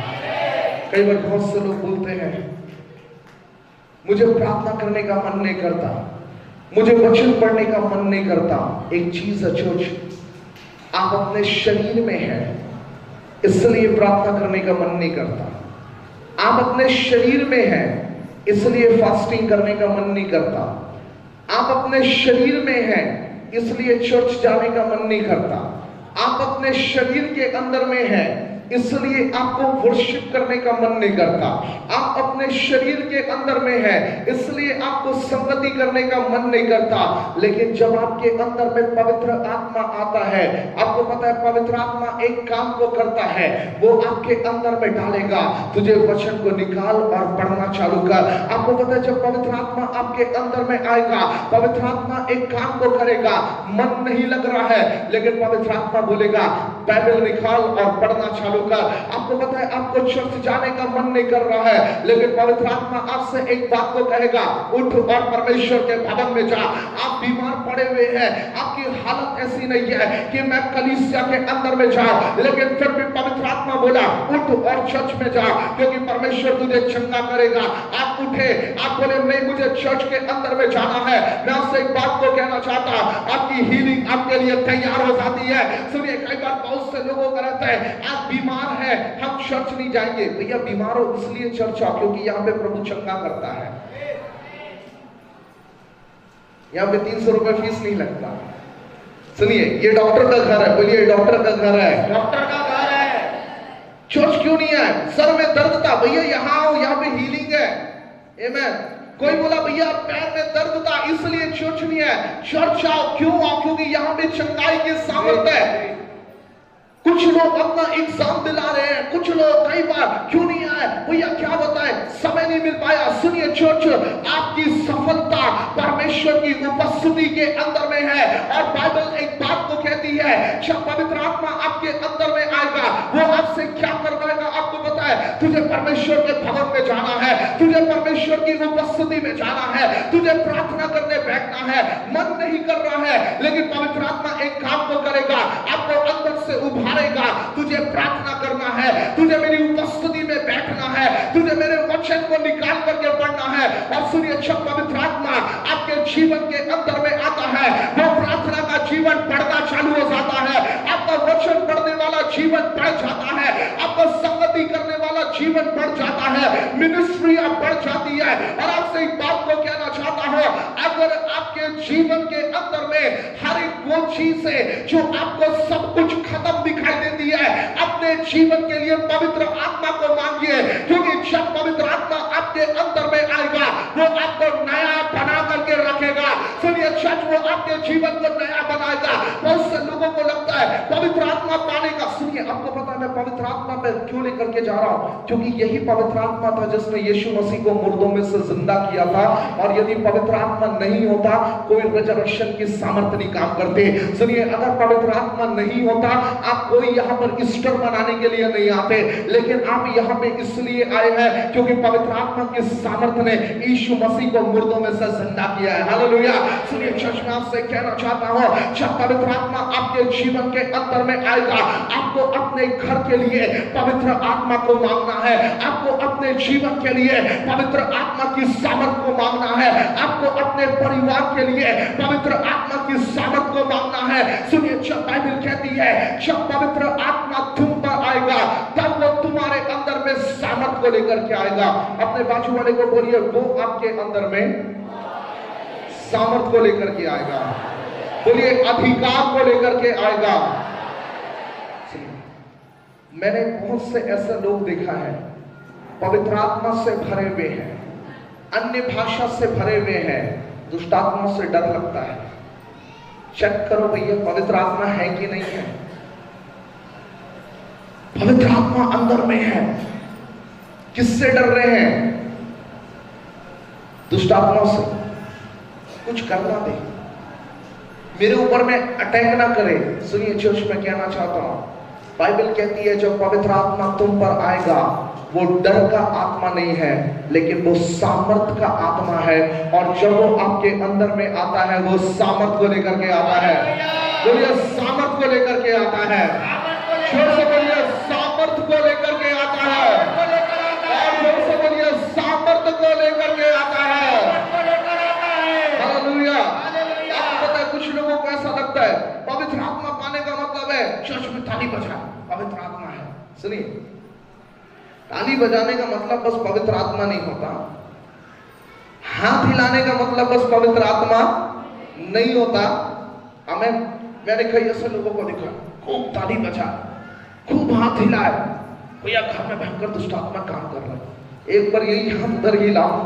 कई बार बहुत से लोग बोलते हैं मुझे प्रार्थना करने का मन नहीं करता, मुझे वचन पढ़ने का मन नहीं करता। एक चीज है चर्च, आप अपने शरीर में हैं इसलिए प्रार्थना करने का मन नहीं करता। आप अपने शरीर में हैं इसलिए फास्टिंग करने का मन नहीं करता। आप अपने शरीर में हैं इसलिए चर्च जाने का मन नहीं करता। आप अपने शरीर के अंदर में हैं, इसलिए आपको वर्शिप करने का मन नहीं करता। आप अपने शरीर के अंदर में हैं, इसलिए आपको संगति करने का मन नहीं करता। लेकिन जब आपके अंदर में पवित्र आत्मा आता है, आपको पता है पवित्र आत्मा एक काम को करता है, वो आपके अंदर में डालेगा, तुझे वचन को निकाल और पढ़ना चालू कर। आपको पता है जब पवित्र आत्मा आपके अंदर में आएगा, पवित्र आत्मा एक काम को करेगा, मन नहीं लग रहा है, लेकिन पवित्र आत्मा बोलेगा बाइबल निकाल और पढ़ना चालू कर। आपको पता है आपको चर्च जाने का मन नहीं कर रहा है, लेकिन पवित्र आत्मा आपसे एक बात को कहेगा, उठ और परमेश्वर के भवन में जा। आप बीमार पड़े हुए हैं, आपकी हालत ऐसी नहीं है कि मैं कलीसिया के अंदर में जाऊं, लेकिन फिर भी पवित्र आत्मा बोला उठ और चर्च में जा, क्योंकि परमेश्वर तुझे चंगा करेगा। आप उठे, आप बोले नहीं मुझे चर्च के अंदर में जाना है। मैं आपसे एक बात को कहना चाहता, आपकी हीलिंग आपके लिए तैयार हो जाती है। सुनिए, कई बार बहुत से लोगों का रहता है आप बीमार है, हम चर्च नहीं जाएंगे। भैया बीमार हो इसलिए चर्च आओ क्योंकि यहाँ पे प्रभु चंगा करता है। यहाँ पे 300 रुपए फीस नहीं लगता। सुनिए, ये डॉक्टर का घर है, बोलिए डॉक्टर का घर है, डॉक्टर का घर है। चर्च क्यों नहीं है? सर में दर्द था, भैया यहाँ आओ, यहाँ पे हीलिंग है। आमेन। कोई बोला भैया पैर में दर्द था इसलिए चर्च नहीं है। चर्च आओ, क्यों आओ? क्योंकि यहाँ पे चंगाई की सामर्थ्य है। कुछ लोग अपना एग्जाम दिला रहे हैं, कुछ लोग कई बार क्यों नहीं आए भैया, क्या बताए, समय नहीं मिल पाया। सुनिए, चर्च आपकी सफलता परमेश्वर की उपस्थिति के अंदर में है। और बाइबल एक बात को कहती है, जब पवित्र आत्मा आपके अंदर में आएगा, वो आपसे क्या करवाएगा आपको पता है? तुझे परमेश्वर के भवन में जाना है, तुझे परमेश्वर की उपस्थिति में जाना है, तुझे प्रार्थना करने बैठना है। मन नहीं कर रहा है, लेकिन पवित्र आत्मा एक काम को करेगा, आपको अंदर से उभारेगा। तुझे प्रार्थना करना है, तुझे मेरी उपस्थिति में बैठना है, तुझे मेरे वचन को निकाल करके पढ़ना है। और सुनिए, जब पवित्र आत्मा आपके जीवन के अंदर में आता है, वो प्रार्थना का जीवन बढ़ना चालू हो जाता है, आपका वचन पढ़ने वाला जीवन बढ़ जाता है, आपका संगति करने वाला जीवन बढ़ जाता है, मिनिस्ट्री अब बढ़ जाती है। और आपसे एक बात को कहना चाहता हूं, अगर आपके जीवन के अंदर में हर एक वो चीज है जो आपको सब कुछ खत्म दिखाई देती है, अपने जीवन के लिए पवित्र आत्मा को मांगिए, क्योंकि जब पवित्र आत्मा आपके अंदर में आएगा, वो आपको नया बना करके रखेगा। सुनिए, जब वो आपके जीवन को नया बनाएगा। बहुत से लोगों को लगता है पवित्र आत्मा पाने का। सुनिए, आपको पता है मैं पवित्र आत्मा पे क्यों लेकर के जा रहा हूं? क्योंकि यही पवित्र आत्मा था जिसने यीशु मसीह को मुर्दों में से जिंदा किया था। और यदि पवित्र आत्मा नहीं होता, कोई रिजर्वेशन की सामर्थ्य नहीं काम करते। सुनिए, अगर पवित्र आत्मा नहीं होता, आप कोई यहाँ पर ईस्टर मनाने के लिए नहीं आते, लेकिन आप यहाँ पे इसलिए आए हैं क्योंकि पवित्र आत्मा की सामर्थ्य ने यीशु मसीह को मुर्दों में से जिंदा किया है। हालेलुया। सुनिए, चर्च में आपसे कहना चाहता हूं, जब पवित्र आत्मा आपके जीवन के अंदर में आएगा, आपको अपने घर के लिए पवित्र आत्मा को मांगना है, आपको अपने जीवन के लिए पवित्र आत्मा की सामर्थ को मांगना है, आपको अपने परिवार के लिए पवित्र आत्मा की सामर्थ को मांगना है। सुनिए, जब बाइबल कहती है जब पवित्र आत्मा तुम पर आएगा, तब वो तुम्हारे अंदर में सामर्थ को लेकर के आएगा। अपने बाजू वाले को बोलिए, वो आपके अंदर में सामर्थ को लेकर के आएगा। बोलिए, अधिकार को लेकर के आएगा। मैंने बहुत से ऐसे लोग देखा है, पवित्र आत्मा से भरे हुए हैं, अन्य भाषा से भरे हुए हैं, दुष्ट आत्मा से डर लगता है। चेक करो भैया, पवित्र आत्मा है कि नहीं है? पवित्र आत्मा अंदर में है। किससे डर रहे हैं? दुष्ट आत्मा से। कुछ करना दे, मेरे ऊपर में अटैक ना करे। सुनिए, चर्च में कहना चाहता हूं, बाइबल कहती है जब पवित्र आत्मा तुम पर आएगा, वो डर का आत्मा नहीं है, लेकिन वो सामर्थ का आत्मा है। और जब वो आपके अंदर में आता है, वो सामर्थ को लेकर के आता है। बोलिए, सामर्थ को लेकर के आता है। जोर से बोलिए, सामर्थ को लेकर के आता है। और जोर से बोलिए, सामर्थ को लेकर के आता है। हालेलुया। आपको पता है, कुछ लोगों को ऐसा लगता है पवित्र आत्मा पाने का मतलब है चर्च में ताली बजा, पवित्र आत्मा है। सुनिए, ताली बजाने का मतलब बस पवित्र आत्मा नहीं होता, हाथ हिलाने का मतलब बस पवित्र आत्मा नहीं होता। हमें मैंने कई ऐसे लोगों को देखा, खूब ताली बजा, खूब हाथ हिलाए, भैया घर में भयंकर दुष्ट आत्मा काम कर रहा है। एक बार यही हाथ उधर हिलाओ,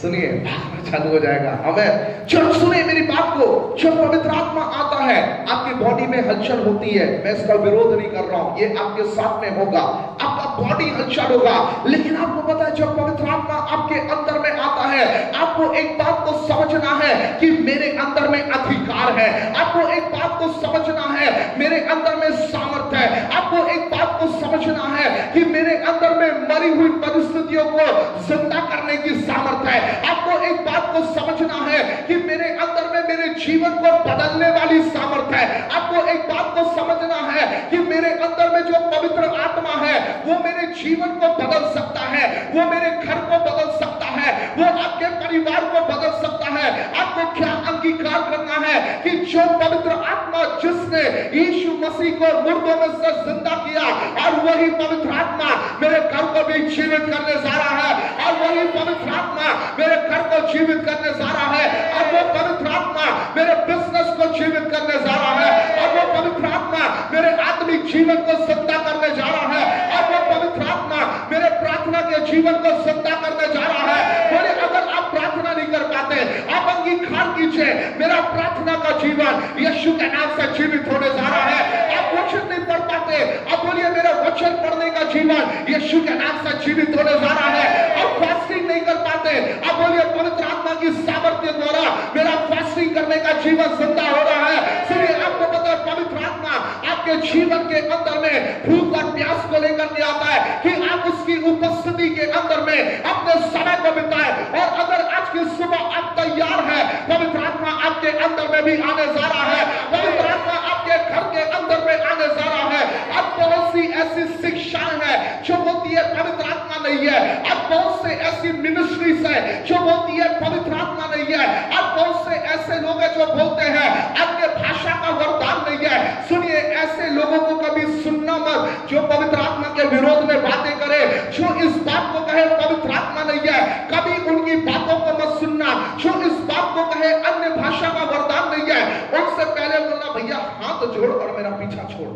सुनिए भागना चालू हो जाएगा। हमें चर्च सुनिए मेरी बात को, जब पवित्र आत्मा आता है आपकी बॉडी में हलचल होती है। मैं इसका विरोध नहीं कर रहा हूं, ये आपके साथ में होगा, आपका बॉडी हलचल होगा। लेकिन आपको पता है जब पवित्र आत्मा आपके अंदर में आता है, आपको एक बात को समझना है कि मेरे अंदर में अधिकार है। आपको एक बात को समझना है, मेरे अंदर में सामर्थ है। आपको एक बात को समझना है कि मेरे अंदर में मरी हुई परिस्थितियों को जिंदा करने की सामर्थ है। आपको एक बात को समझना है कि मेरे अंदर में मेरे जीवन को बदलने वाली सामर्थ है। आपको एक बात को समझना है कि मेरे अंदर में जो पवित्र आत्मा है वो मेरे जीवन को बदल सकता है, वो मेरे घर को बदल सकता है, वो आपके परिवार को बदल सकता है। आपको क्या अंगीकार करना है कि जो पवित्र आत्मा जिसने यीशु मसीह को मुर्दों में से जिंदा किया, और वही पवित्र आत्मा मेरे घर को भी जीवित करने जा रहा है, और वही पवित्र आत्मा मेरे घर को जीवित करने जा रहा है, और वो पवित्र आत्मा मेरे बिजनेस को जीवित करने जा रहा है, और वो पवित्र आत्मा मेरे आत्मिक जीवन को जिंदा करने जा रहा है, और वो पवित्र आत्मा मेरे प्रार्थना के जीवन को जिंदा करने जा रहा है। बोले अगर आप प्रार्थना नहीं कर पाते, आप अंगीकार कीजिए मेरा प्रार्थना का जीवन यीशु के नाम से जीवित होने जा रहा है। आप वचन नहीं पढ़ पाते, आप बोलिए मेरा वचन पढ़ने का जीवन यीशु के नाम से जीवित होने जा रहा है। आप फास्टिंग नहीं कर पाते, आप बोलिए पवित्र आत्मा की सामर्थ्य द्वारा मेरा फास्टिंग करने का जीवन जिंदा हो रहा है। सुनिए आपको पता है पवित्र आत्मा आपके जीवन के अंदर में भूख और प्यास को लेकर के आता है कि आप उसकी उपस्थिति के अंदर में अपने समय को बिताएं। और अगर आज की सुबह आप तैयार हैं, पवित्र आत्मा आपके अंदर में भी आने जा रहा है, पवित्र आत्मा आपके घर के अंदर में आने जा रहा है। अब बहुत सी ऐसी शिक्षाएं हैं जो होती है पवित्र आत्मा नहीं है। अब बहुत से ऐसी मिनिस्ट्रीज है जो बोलती है पवित्र आत्मा नहीं है। अब बहुत से ऐसे लोग हैं जो बोलते हैं आपके भाषा का वरदान नहीं है। सुनिए ऐसे लोगों को कभी सुनना मत जो पवित्र आत्मा के विरोध में बातें करे, जो इस बात को कहे पवित्र आत्मा नहीं है। कभी उनकी बातों को मत सुनना जो इस बात को कहे अन्य भाषा का वरदान नहीं है। उनसे पहले बोलना भैया हाथ जोड़ और मेरा पीछा छोड़,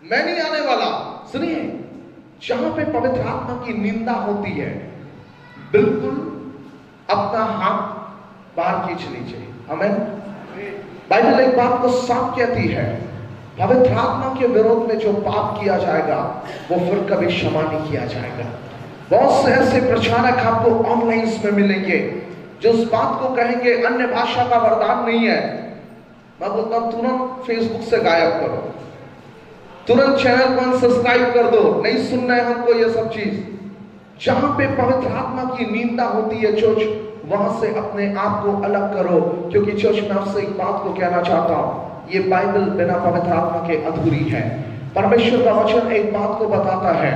मैं नहीं आने वाला। सुनिए जहां पे पवित्र आत्मा की निंदा होती है बिल्कुल अपना हाथ बाहर खींच लीजिए। आमीन। बाइबल एक बात को साफ कहती है, पवित्र आत्मा के विरोध में जो पाप किया जाएगा वो फिर कभी क्षमा नहीं किया जाएगा। बहुत से ऐसे प्रचारक आपको ऑनलाइन में मिलेंगे जो इस बात को कहेंगे अन्य भाषा का वरदान नहीं है। मैं बोलता हूं तुरंत फेसबुक से गायब करो, तुरंत चैनल को सब्सक्राइब कर दो, नहीं सुनना है हमको ये सब चीज। जहां पे पवित्र आत्मा की निंदा होती है चर्च, वहां से अपने आप को अलग करो। क्योंकि चर्च में आपसे एक बात को कहना चाहता हूं, ये बाइबल बिना पवित्र आत्मा के अधूरी है। परमेश्वर का वचन एक बात को बताता है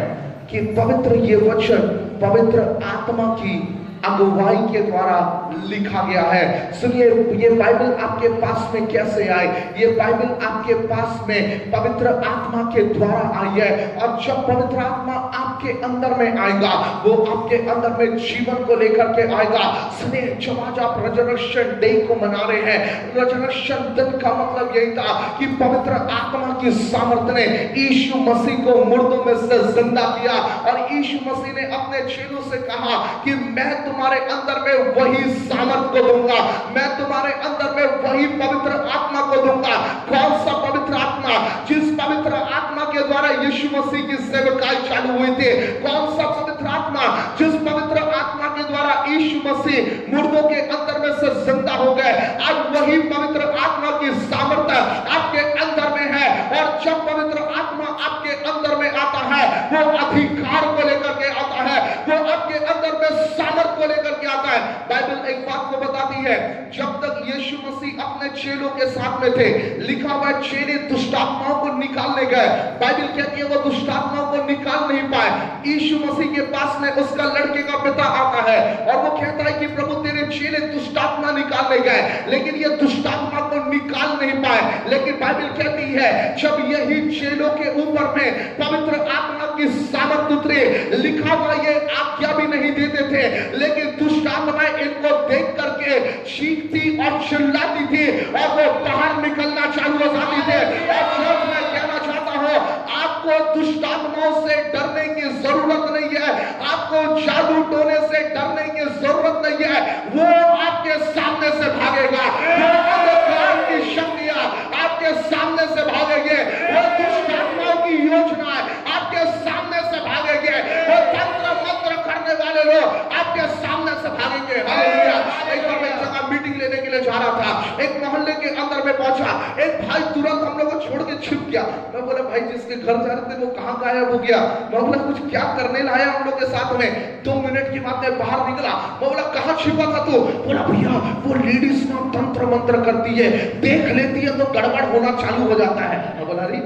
कि पवित्र ये वचन पवित्र आत्मा की अगुवाई के द्वारा लिखा गया है। सुनिए ये बाइबल आपके पास में कैसे आए? ये बाइबल आपके पास में पवित्र आत्मा के द्वारा आई है। और जब पवित्र आत्मा आपके अंदर में आएगा वो आपके अंदर में जीवन को लेकर के आएगा। सुनिए जब आज आप रेजरेक्शन डे को मना रहे हैं, रेजरेक्शन दिन का मतलब यही था कि पवित्र आत्मा की सामर्थ्य ने यीशु मसीह को मुर्दों में से जिंदा किया। और यीशु मसीह ने अपने चेलों से कहा कि मैं तुम्हारे अंदर में वही सामर्थ को दूंगा, मैं तुम्हारे अंदर में वही पवित्र आत्मा को दूंगा। कौन सा पवित्र आत्मा? जिस पवित्र आत्मा के द्वारा यीशु मसीह की सेवकाई चालू हुई थी। कौन सा पवित्र आत्मा? जिस पवित्र आत्मा के द्वारा यीशु मसीह मुर्दों के अंदर में से जिंदा हो गए। आज वही पवित्र आत्मा की सामर्थ्य आपके अंदर में है। और जब पवित्र आत्मा आपके अंदर में आता है वो अधिकार को लेकर के आता है, वो आपके अंदर में सामर्थ को लेकर के आता है। बाइबल एक बात को बताती है, जब तक यीशु मसीह अपने चेलों के साथ में थे, लिखा हुआ चेले दुष्ट आत्माओं को निकालने गए। बाइबल कहती है वो दुष्ट आत्माओं को निकाल नहीं पाए। यीशु मसीह के पास में उसका लड़के का पिता आता है और वो कहता है कि प्रभु तेरे चेले दुष्ट आत्मा निकालने गए लेकिन ये दुष्ट आत्मा को निकाल नहीं पाए। लेकिन बाइबल कहती है जब यही चेलों के ऊपर में पवित्र आत्मा की सामर्थ उतरे, लिखा हुआ ये आज्ञा भी नहीं देते थे लेकिन दुष्ट आत्माएं इनको देख करके करके चीखती और चिल्लाती थी और वो बाहर निकलना चालू हो जाती थी। और चर्च में कहना चाहता हूं, आपको दुष्ट आत्माओं से डरने की जरूरत नहीं है, आपको जादू टोने से डरने की जरूरत नहीं है। वो आपके सामने से भागेगा, वो अंधकार की शक्तियां आपके सामने से भागेंगे, वो दुष्ट आत्माओं की योजना आपके सामने से भागेंगे, वो तंत्र मंत्र करने वाले लोग आपके सामने से भागेंगे। हालेलुया। एक बार मैं जगह मीटिंग लेने के लिए जा रहा था, एक मोहल्ले के अंदर में पहुंचा, एक भाई तुरंत हम लोग को छोड़ के छिप गया। मैं बोला भाई जिसके घर जा रहे थे वो कहां गायब हो गया? मैं बोला कुछ क्या करने लाया हम लोग के साथ में? 2 मिनट की बात में बाहर निकला। मैं बोला कहां छिपा था तू? बोला भैया वो लेडीज ना तंत्र मंत्र करती है, देख लेती है तो गड़बड़ होना चालू हो जाता है। मैं बोला अरे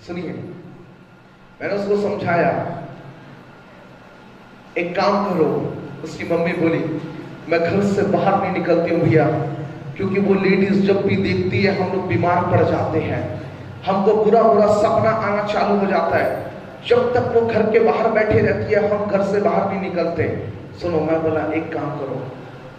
सुनिए, मैंने उसको समझाया एक काम करो। उसकी मम्मी बोली मैं घर से बाहर नहीं निकलती हूँ भैया, क्योंकि वो लेडीज जब भी देखती है हम लोग बीमार पड़ जाते हैं, हमको बुरा बुरा सपना आना चालू हो जाता है। जब तक वो घर के बाहर बैठी रहती है हम घर से बाहर नहीं निकलते। सुनो, मैं बोला एक काम करो,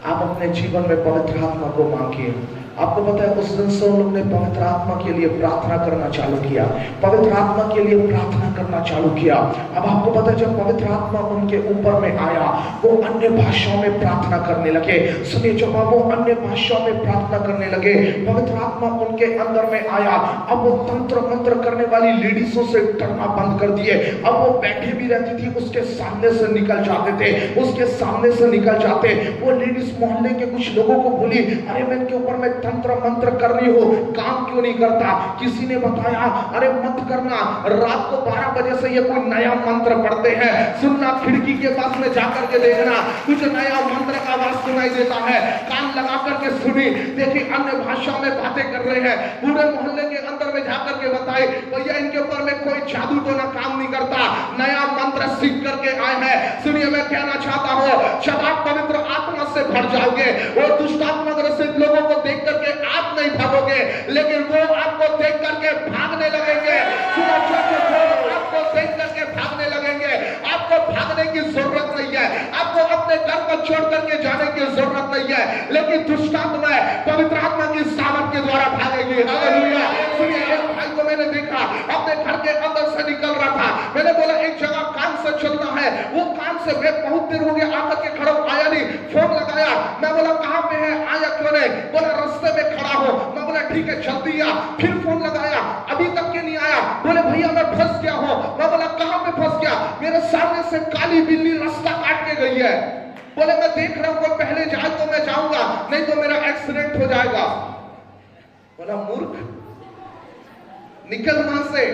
आप अपने जीवन में पवित्र आत्मा को मांगिए। आपको पता है उस दिन से उन लोग ने पवित्र आत्मा के लिए प्रार्थना करना चालू किया, पवित्र आत्मा के लिए प्रार्थना करना चालू किया। अब आपको पता है जब पवित्र आत्मा उनके ऊपर में आया, वो अन्य भाषाओं में प्रार्थना करने लगे। सुनिए, जब वो अन्य भाषाओं में प्रार्थना करने लगे, पवित्र आत्मा उनके अंदर में आया। अब वो तंत्र मंत्र करने वाली लेडीजों से डरना बंद कर दिए। अब वो बैठे भी रहती थी, उसके सामने से निकल जाते थे, उसके सामने से निकल जाते। वो लेडीज मोहल्ले के कुछ लोगों को बोली, अरे मैं इनके ऊपर में तंत्र मंत्र कर रही हो, काम क्यों नहीं करता? किसी ने बताया अरे मत करना, रात को 12 बजे से ये कोई नया मंत्र पढ़ते हैं, सुनना, खिड़की के पास में जाकर के देखना, कुछ नया मंत्र का आवाज सुनाई देता है, कान लगा करके सुनी, देखिए अन्य भाषा में बातें कर रहे हैं। पूरे मोहल्ले के अंदर में जाकर के बताए भैया इनके ऊपर में कोई जादू टोना काम नहीं करता, नया मंत्र सीख करके आए हैं। सुनिए, मैं कहना चाहता हूं, जब आप पवित्र आत्मा से भर जाओगे, वो दुष्ट आत्मा ग्रसित लोगों को देख करके आप नहीं भागोगे, लेकिन वो आपको देख करके भागने लगेंगे। सुनो चर्च, वो आपको देख करके भागने लगेंगे। आपको भागने की जरूरत नहीं है, आपको अपने घर को छोड़ करके जाने की जरूरत नहीं है, लेकिन दुष्ट आत्मा पवित्र आत्मा की सामर्थ के द्वारा भागेगी। हालेलुया। सुनिए, एक भाई को मैंने देखा अपने घर के अंदर से निकल रहा था, मैंने बोला एक जगह कान से चलना है, वो कान से मैं बहुत देर हो गया आकर के खड़ा, आया नहीं, फोन लगाया, मैं बोला कहां पे है, आया क्यों नहीं? बोला रास्ते में खड़ा हो। मैं बोला ठीक है जल्दी आ। फिर फोन लगाया, अभी तक के नहीं आया। बोले भैया मैं फंस गया हूं। मैं बोला कहां पे फंस गया? मेरे सामने से काली बिल्ली रास्ता काट के गई है। बोले मैं देख रहा हूं, कोई पहले जाए तो मैं जाऊंगा, नहीं तो मेरा एक्सीडेंट हो जाएगा। बोला मूर्ख, निकल वहां से,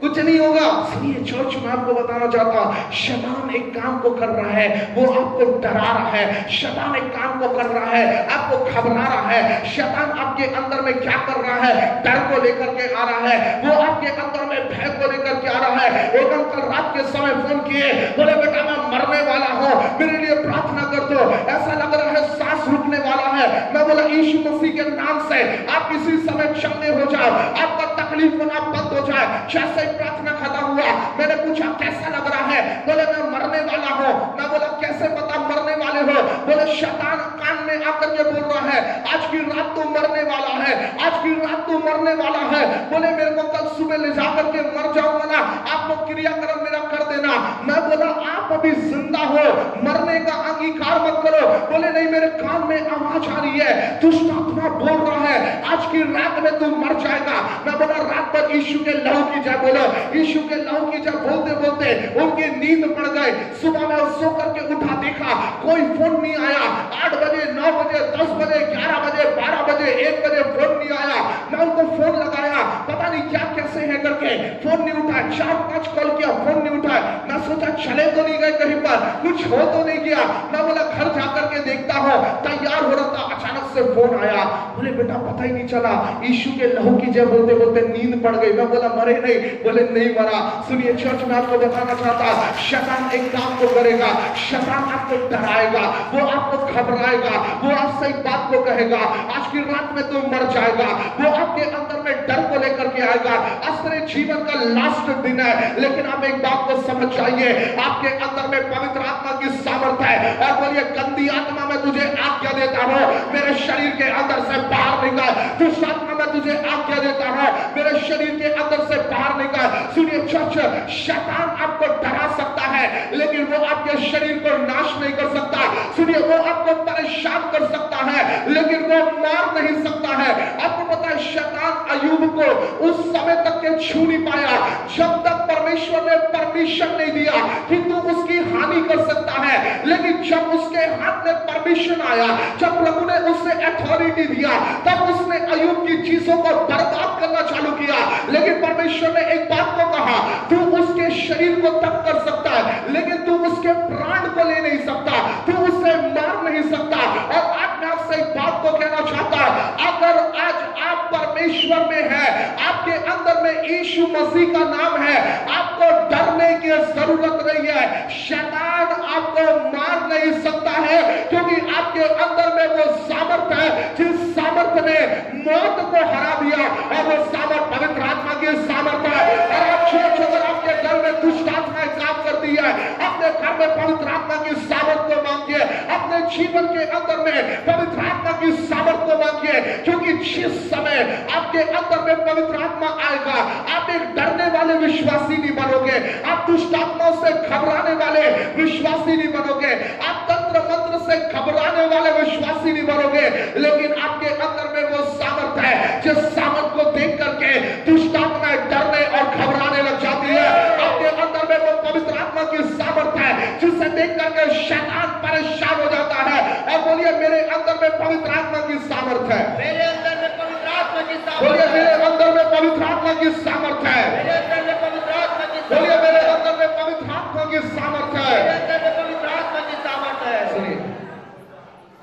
कुछ नहीं होगा। सुनिए चर्च, मैं आपको बताना चाहता हूं, शैतान एक काम को कर रहा है, वो आपको डरा रहा है। शैतान एक काम को कर रहा है, आपको घबरा रहा है। शैतान आपके अंदर में क्या कर रहा है? डर को लेकर के आ रहा है, वो आपके अंदर में भय को लेकर के आ रहा है। एक अंकल रात के समय फोन किए, बोले बेटा मैं मरने वाला हूं, मेरे लिए प्रार्थना कर दो, ऐसा लग रहा है सांस रुकने वाला है। मैं बोला यीशु मसीह के नाम से आप इसी समय चंगे हो जाओ, आपका तकलीफ होना बंद हो जाए। जैसे प्रार्थना खत्म हुआ, मैंने पूछा कैसा लग रहा है? बोले मैं मरने वाला हूं। मैं बोला कैसे पता मरने वाले हो? बोले शैतान कान में आकर के बोल रहा है आज की रात तो मरने वाला है, आज की रात तो मरने वाला है। बोले मेरे को कल सुबह ले जाकर के मर जाऊंगा ना, आप लोग क्रियाक्रम मेरा कर देना। मैं बोला आप अभी जिंदा हो, मरने का अंगीकार मत करो। बोले नहीं, मेरे कान में आवाज आ रही है, दुष्ट आत्मा बोल रहा है आज की रात में तू मर जाएगा। मैं बोला रात भर यीशु के लहू की जय बोलो, यीशु के लहू की जब बोलते बोलते उनकी नींद पड़ गई। सुबह में सो करके उठा, देखा कोई फोन नहीं आया। 8 बजे, 9 बजे, 10 बजे, 11 बजे, 12 बजे, 1 बजे फोन नहीं आया। मैं उनको फोन लगाया, पता नहीं क्या कैसे है करके, फोन नहीं उठाया। 4-5 कॉल किया, फोन नहीं उठाया। मैं सोचा चले तो नहीं गए कहीं पर, कुछ हो तो नहीं गया। मैं बोला घर जाकर के देखता हूं, तैयार हो रहा था, अचानक से फोन आया। बोले बेटा पता ही नहीं चला, यीशु के लहू की जय बोलते बोलते नींद पड़ गई। मैं बोला मरे नहीं? बोले नहीं मरा। सुनिए चर्च, में आपको बताना चाहता, शैतान एक काम को करेगा, शैतान आपको डराएगा, वो आपको घबराएगा, वो आपसे एक बात को कहेगा आज की रात में तुम मर जाएगा। वो आपके अंदर में डर को लेकर के आएगा, तेरे जीवन का लास्ट दिन है, लेकिन आप एक बात को समझ जाइए, आपके अंदर में पवित्र आत्मा की सामर्थ है। और बोलिए, गंदी आत्मा में तुझे आज्ञा देता हूं, मेरे शरीर के अंदर से बाहर निकल। दुष्ट आत्मा में तुझे आज्ञा देता हूं, मेरे शरीर के अंदर से बाहर निकल। सुनिए चर्च, शैतान आपको डरा सकता है, लेकिन वो आपके शरीर को नाश नहीं कर सकता। सुनिए, वो आपको परेशान कर सकता है, लेकिन वो मार नहीं सकता है। आपको पता है, शैतान अय्यूब को उस समय तक के छू नहीं पाया जब तक परमेश्वर ने परमिशन नहीं दिया कि तू उसकी हानि कर सकता है। लेकिन जब उसके हाथ में परमिशन आया, जब प्रभु ने उसे अथॉरिटी दिया, तब उसने अय्यूब की चीजों को बर्बाद करना चालू किया। लेकिन परमेश्वर ने एक बात को कहा, तू उसके शरीर को तब कर सकता है, लेकिन तू उसके प्राण को ले नहीं सकता, तू उसे मार नहीं सकता। और आज मैं आपसे एक बात को कहना चाहता हूं, अगर आज आप परमेश्वर में है, आपके अंदर में यीशु मसीह का नाम है, आपको डरने की जरूरत नहीं है। शैतान आपको मार नहीं सकता है, क्योंकि आपके अंदर में वो सामर्थ है जिस सामर्थ ने मौत को हरा दिया, और वो सामर्थ पवित्र आत्मा की सामर्थ है। और आप अगर आपके घर में दुष्ट आत्माएं काम करती है, अपने घर में पवित्र आत्मा की सामर्थ को मांगिए, अपने जीवन के अंदर में पवित्र आत्मा की सामर्थ को मांगिए, क्योंकि जिस समय आपके अंदर में पवित्र आत्मा आएगा, आप एक डरने वाले विश्वासी नहीं बनोगे, आप दुष्ट आत्माओं से घबराने वाले विश्वासी नहीं बनोगे, आप तंत्र मंत्र से घबराने वाले विश्वासी नहीं बनोगे, लेकिन आपके अंदर में वो सामर्थ है जिस सामर्थ को देख करके दुष्ट आत्माएं डरने और घबराने लग जाती है। आपके अंदर में वो पवित्र आत्मा की सामर्थ है जिसे देख करके शैतान परेशान हो जाता है। और बोलिए, मेरे अंदर में पवित्र आत्मा की सामर्थ है, मेरे अंदर में पवित्र आत्मा की सामर्थ बोलिए, है, मेरे अंदर में पवित्र आत्मा की सामर्थ है, मेरे अंदर में पवित्र आत्मा की सामर्थ बोलिए, है, मेरे अंदर में पवित्र आत्मा की सामर्थ है। मेरे अंदर में पवित्र आत्मा की सामर्थ है। सुनिए,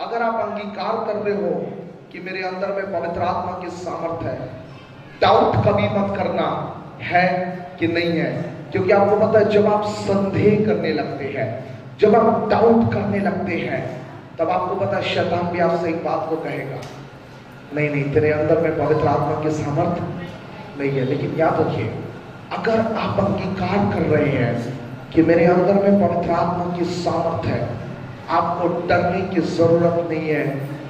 अगर आप अंगीकार कर रहे हो कि मेरे अंदर में पवित्र आत्मा की सामर्थ है, डाउट कभी मत करना है कि नहीं है, क्योंकि आपको पता है, जब आप संदेह करने लगते हैं, जब आप डाउट करने लगते हैं, तब आपको पता है शैतान भी आपसे एक बात को कहेगा, नहीं नहीं, तेरे अंदर में पवित्र आत्मा की सामर्थ नहीं है। लेकिन याद रखिए, अगर आप अंगीकार कर रहे हैं कि मेरे अंदर में पवित्र आत्मा की सामर्थ है, आपको डरने की जरूरत नहीं है,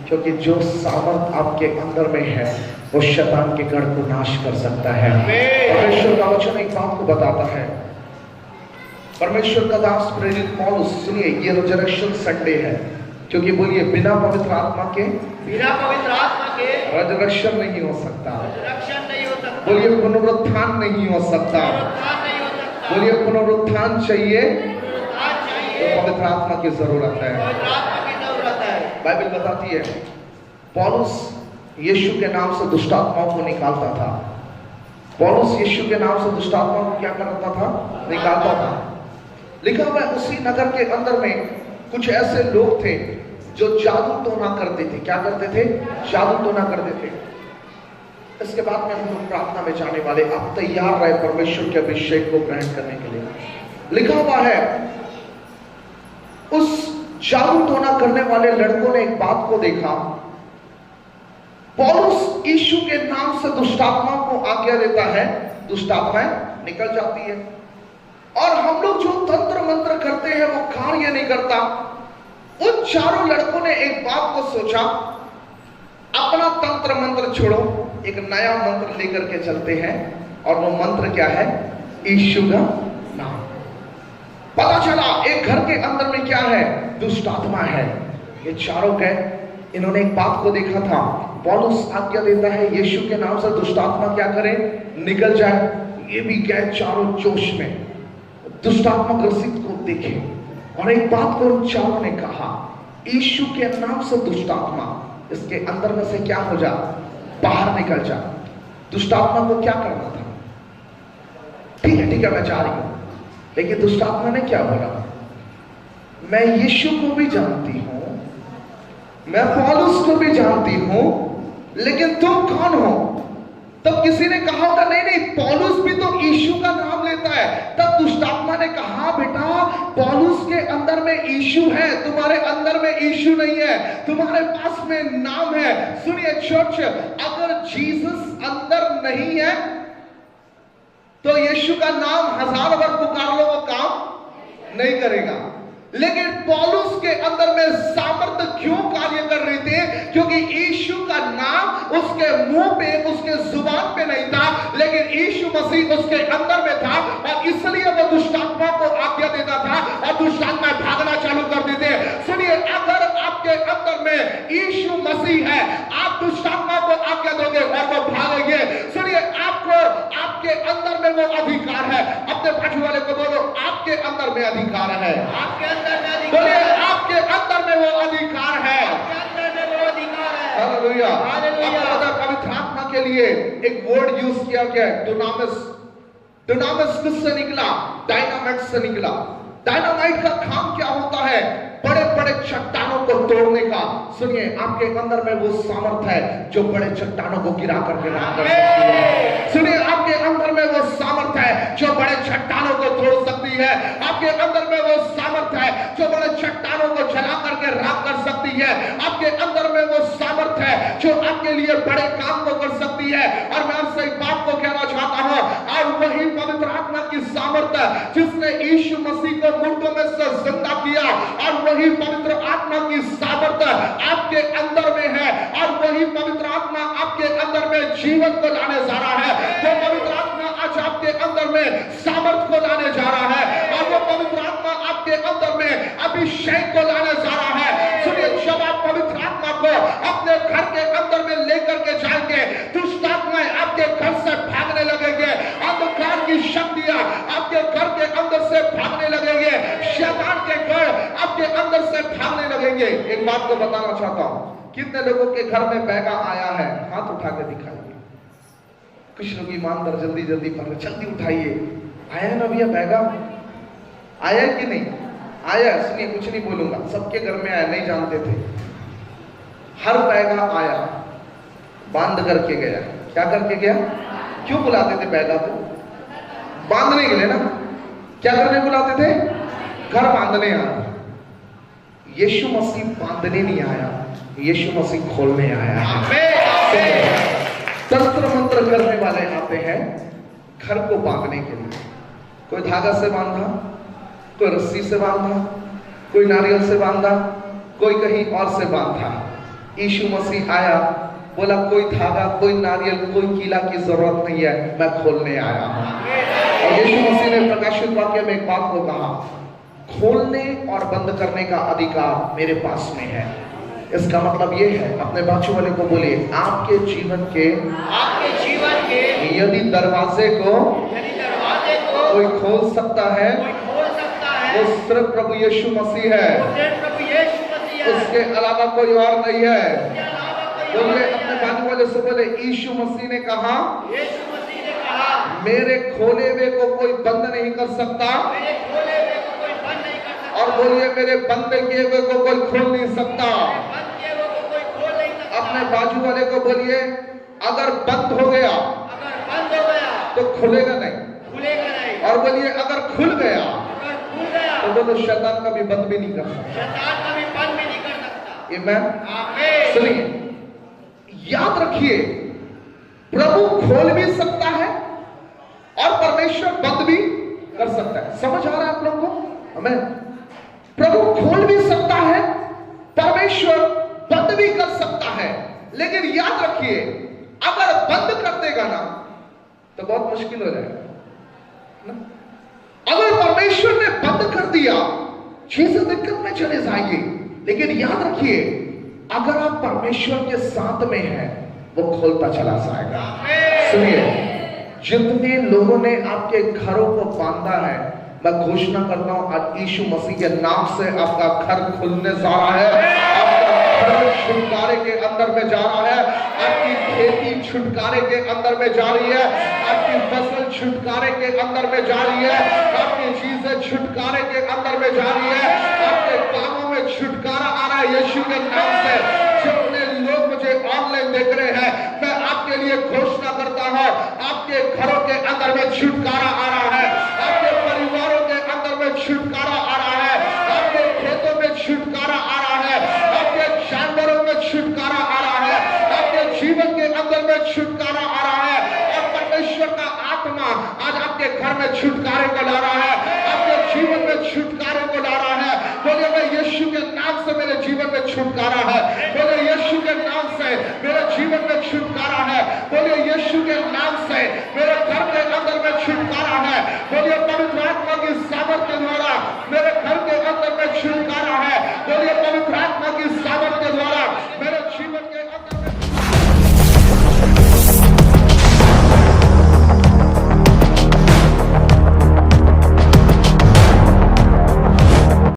क्योंकि जो सामर्थ आपके अंदर में है वो शैतान के गढ़ को नाश कर सकता है। परमेश्वर का वचन एक बात को बताता है, परमेश्वर का दास प्रेरित पौलुस, सुनिए, ये रिजरेक्शन संडे है, क्योंकि बोलिए, बिना पवित्र आत्मा के रिजरेक्शन नहीं हो सकता। रक्षण नहीं हो सकता, बोलिए, पुनरुत्थान नहीं हो सकता। पुनरुत्थान नहीं हो सकता, बोलिए, पुनरुत्थान चाहिए पुनरुत्थान तो चाहिए, पवित्र आत्मा की जरूरत है। पवित्र आत्मा की जरूरत है। बाइबल बताती है, पौलुस यीशु के नाम से दुष्ट आत्माओं को निकालता था। पौलुस यीशु के नाम से दुष्ट आत्माओं को क्या करता था? निकालता था। लिखा हुआ है, उसी नगर के अंदर में कुछ ऐसे लोग थे जो जादू टोना करते थे। क्या करते थे? जादू टोना करते थे। इसके बाद में हम लोग प्रार्थना में जाने वाले, आप तैयार रहे परमेश्वर के अभिषेक को ग्रहण करने के लिए। लिखा हुआ है, उस जादू टोना करने वाले लड़कों ने एक बात को देखा, पौलुस यीशु के नाम से दुष्टात्माओं को आज्ञा देता है, दुष्टात्माएं निकल जाती है, और हम लोग जो तंत्र मंत्र करते हैं वो कार्य नहीं करता। उन चारों लड़कों ने एक बात को सोचा, अपना तंत्र मंत्र छोड़ो, एक नया मंत्र लेकर के चलते हैं, और वो मंत्र क्या है? यीशु का नाम। पता चला एक घर के अंदर में क्या है? दुष्ट आत्मा है। ये चारों गए, इन्होंने एक बात को देखा था, पौलुस आज्ञा देता है यीशु के नाम से दुष्ट आत्मा क्या करे? निकल जाए। ये भी गए चारों जोश में, दुष्ट आत्मा ग्रसित को देखे, और एक बात को उन चारों ने कहा, यीशु के नाम से दुष्ट आत्मा इसके अंदर में से क्या हो जा? बाहर निकल जा। दुष्ट आत्मा को क्या करना था? ठीक है मैं जा रही हूं। लेकिन दुष्ट आत्मा ने क्या बोला? मैं यीशु को भी जानती हूं, मैं पौलुस को भी जानती हूं, लेकिन तुम कौन हो? तब किसी ने कहा होगा, नहीं नहीं, पौलुस भी तो यीशु का नाम लेता है। तब दुष्ट आत्मा ने कहा, बेटा पौलुस के अंदर में यीशु है, तुम्हारे अंदर में यीशु नहीं है, तुम्हारे पास में नाम है। सुनिए चर्च, अगर जीसस अंदर नहीं है यीशु का नाम 1000 बार पुकार लो वो काम नहीं करेगा। लेकिन पौलुस के अंदर में सामर्थ्य क्यों कार्य कर रही थी? क्योंकि यीशु का नाम उसके मुंह पे, उसके जुबान पे नहीं था, लेकिन यीशु मसीह उसके अंदर में था और इसलिए वो दुष्टात्मा को आज्ञा देता था और दुष्टात्मा भागना चालू कर देते। सुनिए, अगर आपके अंदर में यीशु मसीह है, आप दुष्टात्मा को आज्ञा दोगे और वो भागेंगे। सुनिए, आपको आपके अंदर में वो अधिकार है। अपने बाजू वाले को बोलो, आपके अंदर में अधिकार है। आपके अंदर में अधिकार बोलिए, है। आपके अंदर में वो अधिकार है। आपके अंदर में वो अधिकार है। हालेलुया। हालेलुया। आपको पता है, पवित्र आत्मा के लिए एक वर्ड यूज किया गया है, डुनामिस। डुनामिस किससे निकला? डायनामाइट से निकला। डायनामाइट का काम क्या होता है? बड़े बड़े चट्टानों को तोड़ने का। सुनिए, आपके अंदर में वो सामर्थ्य है जो बड़े चट्टानों को गिरा करके राख कर सकती है। सुनिए, आपके अंदर में वो सामर्थ्य है जो बड़े चट्टानों को तोड़ सकती है। आपके अंदर में वो सामर्थ्य है जो बड़े चट्टानों को जला करके राख कर सकती है। आपके अंदर में वो सामर्थ्य है जो आपके लिए बड़े काम को कर सकती है। और मैं आपसे एक बात को कहना चाहता हूं, और वही पवित्र आत्मा की सामर्थ्य जिसने यीशु मसीह को मुर्दों में से जिंदा किया, और वही पवित्र आत्मा की सामर्थ्य आपके अंदर में है, और वही पवित्र आत्मा आपके अंदर में जीवन को लाने जा रहा है। वो पवित्र आत्मा आज आपके अंदर में सामर्थ्य को लाने जा रहा है, और वो पवित्र आत्मा आपके अंदर में अभिषेक को लाने जा रहा है। सुनिए, जब आप पवित्र आत्मा को अपने घर के अंदर में लेकर के जाएंगे, दुष्ट आत्माएं आपके घर से भागने लगेंगे, अंधकार की शक्तियां आपके घर के अंदर से भागने लगेंगे, शैतान के घर आपके अंदर से भागने लगेंगे। एक बात को बताना चाहता हूं, कितने लोगों के घर में बैगा आया है? हाथ उठा के दिखाइए। कुछ लोग ईमानदार जल्दी जल्दी पढ़, जल्दी उठाइए। आया ना भैया बैगा? आया कि नहीं आया? सुनिए, कुछ नहीं बोलूंगा, सबके घर में आया, नहीं जानते थे। हर बैगा आया, बांध करके गया। क्या करके गया? क्यों बुलाते थे बैगा को? बांधने के लिए ना। क्या करने बुलाते थे? घर बांधने आया। यीशु मसीह बांधने नहीं आया, यीशु मसीह खोलने आया है। तंत्र मंत्र करने वाले आते हैं घर को बांधने के लिए। कोई धागा से बांधा, कोई रस्सी से बांधा, कोई नारियल से बांधा, कोई कहीं और से बांधा। यीशु मसीह आया, बोला कोई धागा, कोई नारियल, कोई कीला की जरूरत नहीं है, मैं खोलने आया हूं। और यीशु मसीह ने प्रकाशित वाक्य में एक बात को कहा, खोलने और बंद करने का अधिकार मेरे पास में है। इसका मतलब ये है, अपने बाजू वाले को बोलिए, आपके जीवन के यदि दरवाजे को कोई खोल सकता है, वो सिर्फ प्रभु यीशु मसीह है, उसके अलावा कोई और नहीं है। बोलिए, अपने बाजू वाले से बोले, यीशु मसीह ने कहा मेरे खोले हुए को कोई बंद नहीं कर सकता, और बोलिए मेरे बंद किए हुए को कोई खोल नहीं सकता। अपने बाजू वाले को बोलिए, अगर बंद हो गया तो खुलेगा नहीं, और बोलिए अगर खुल गया तो बोलो शैतान कभी बंद भी नहीं कर सकता। आमीन। सुनिए, याद रखिए, प्रभु खोल भी सकता है और परमेश्वर बंद भी कर सकता है। समझ आ रहा है आप लोगों को? हमें प्रभु खोल भी सकता है, परमेश्वर बंद भी कर सकता है। लेकिन याद रखिए, अगर बंद कर देगा ना तो बहुत मुश्किल हो जाएगा ना? अगर परमेश्वर ने बंद कर दिया, चीजें दिक्कत में चले जाएंगी। लेकिन याद रखिए, अगर आप परमेश्वर के साथ में हैं, वो खोलता चला जाएगा। सुनिए, जितने लोगों ने आपके घरों को बांधा है, मैं घोषणा करता हूं आज यीशु मसीह के नाम से आपका घर खुलने जा रहा है, आपका घर छुटकारे के अंदर में जा रहा है, आपकी खेती छुटकारे के अंदर में जा रही है, आपकी फसल छुटकारे के अंदर में जा रही है, आपकी चीजें छुटकारे के अंदर में जा रही है, आपके कामों में छुटकारा आ रहा है यीशु के नाम से। जितने लोग मुझे ऑनलाइन देख रहे हैं, मैं आपके लिए घोषणा करता हूं, आपके घरों के अंदर में छुटकारा आ रहा है, आपके परिवारों के अंदर में छुटकारा आ रहा है, आपके खेतों में छुटकारा आ रहा है, आपके जानवरों में छुटकारा आ रहा है, आपके जीवन के अंदर में छुटकारा आ रहा है। और परमेश्वर का आत्मा आज आपके घर में छुटकारे को ला रहा है, आपके जीवन में छुटकारे को ला रहा है। बोले मैं यीशु के नाम से मेरे जीवन में छुटकारा है, बोले यीशु के नाम से मेरे जीवन में छुटकारा है, बोले यीशु के नाम से मेरे घर के अंदर में छुटकारा है, बोले पवित्र आत्मा की सामर्थ्य द्वारा मेरे घर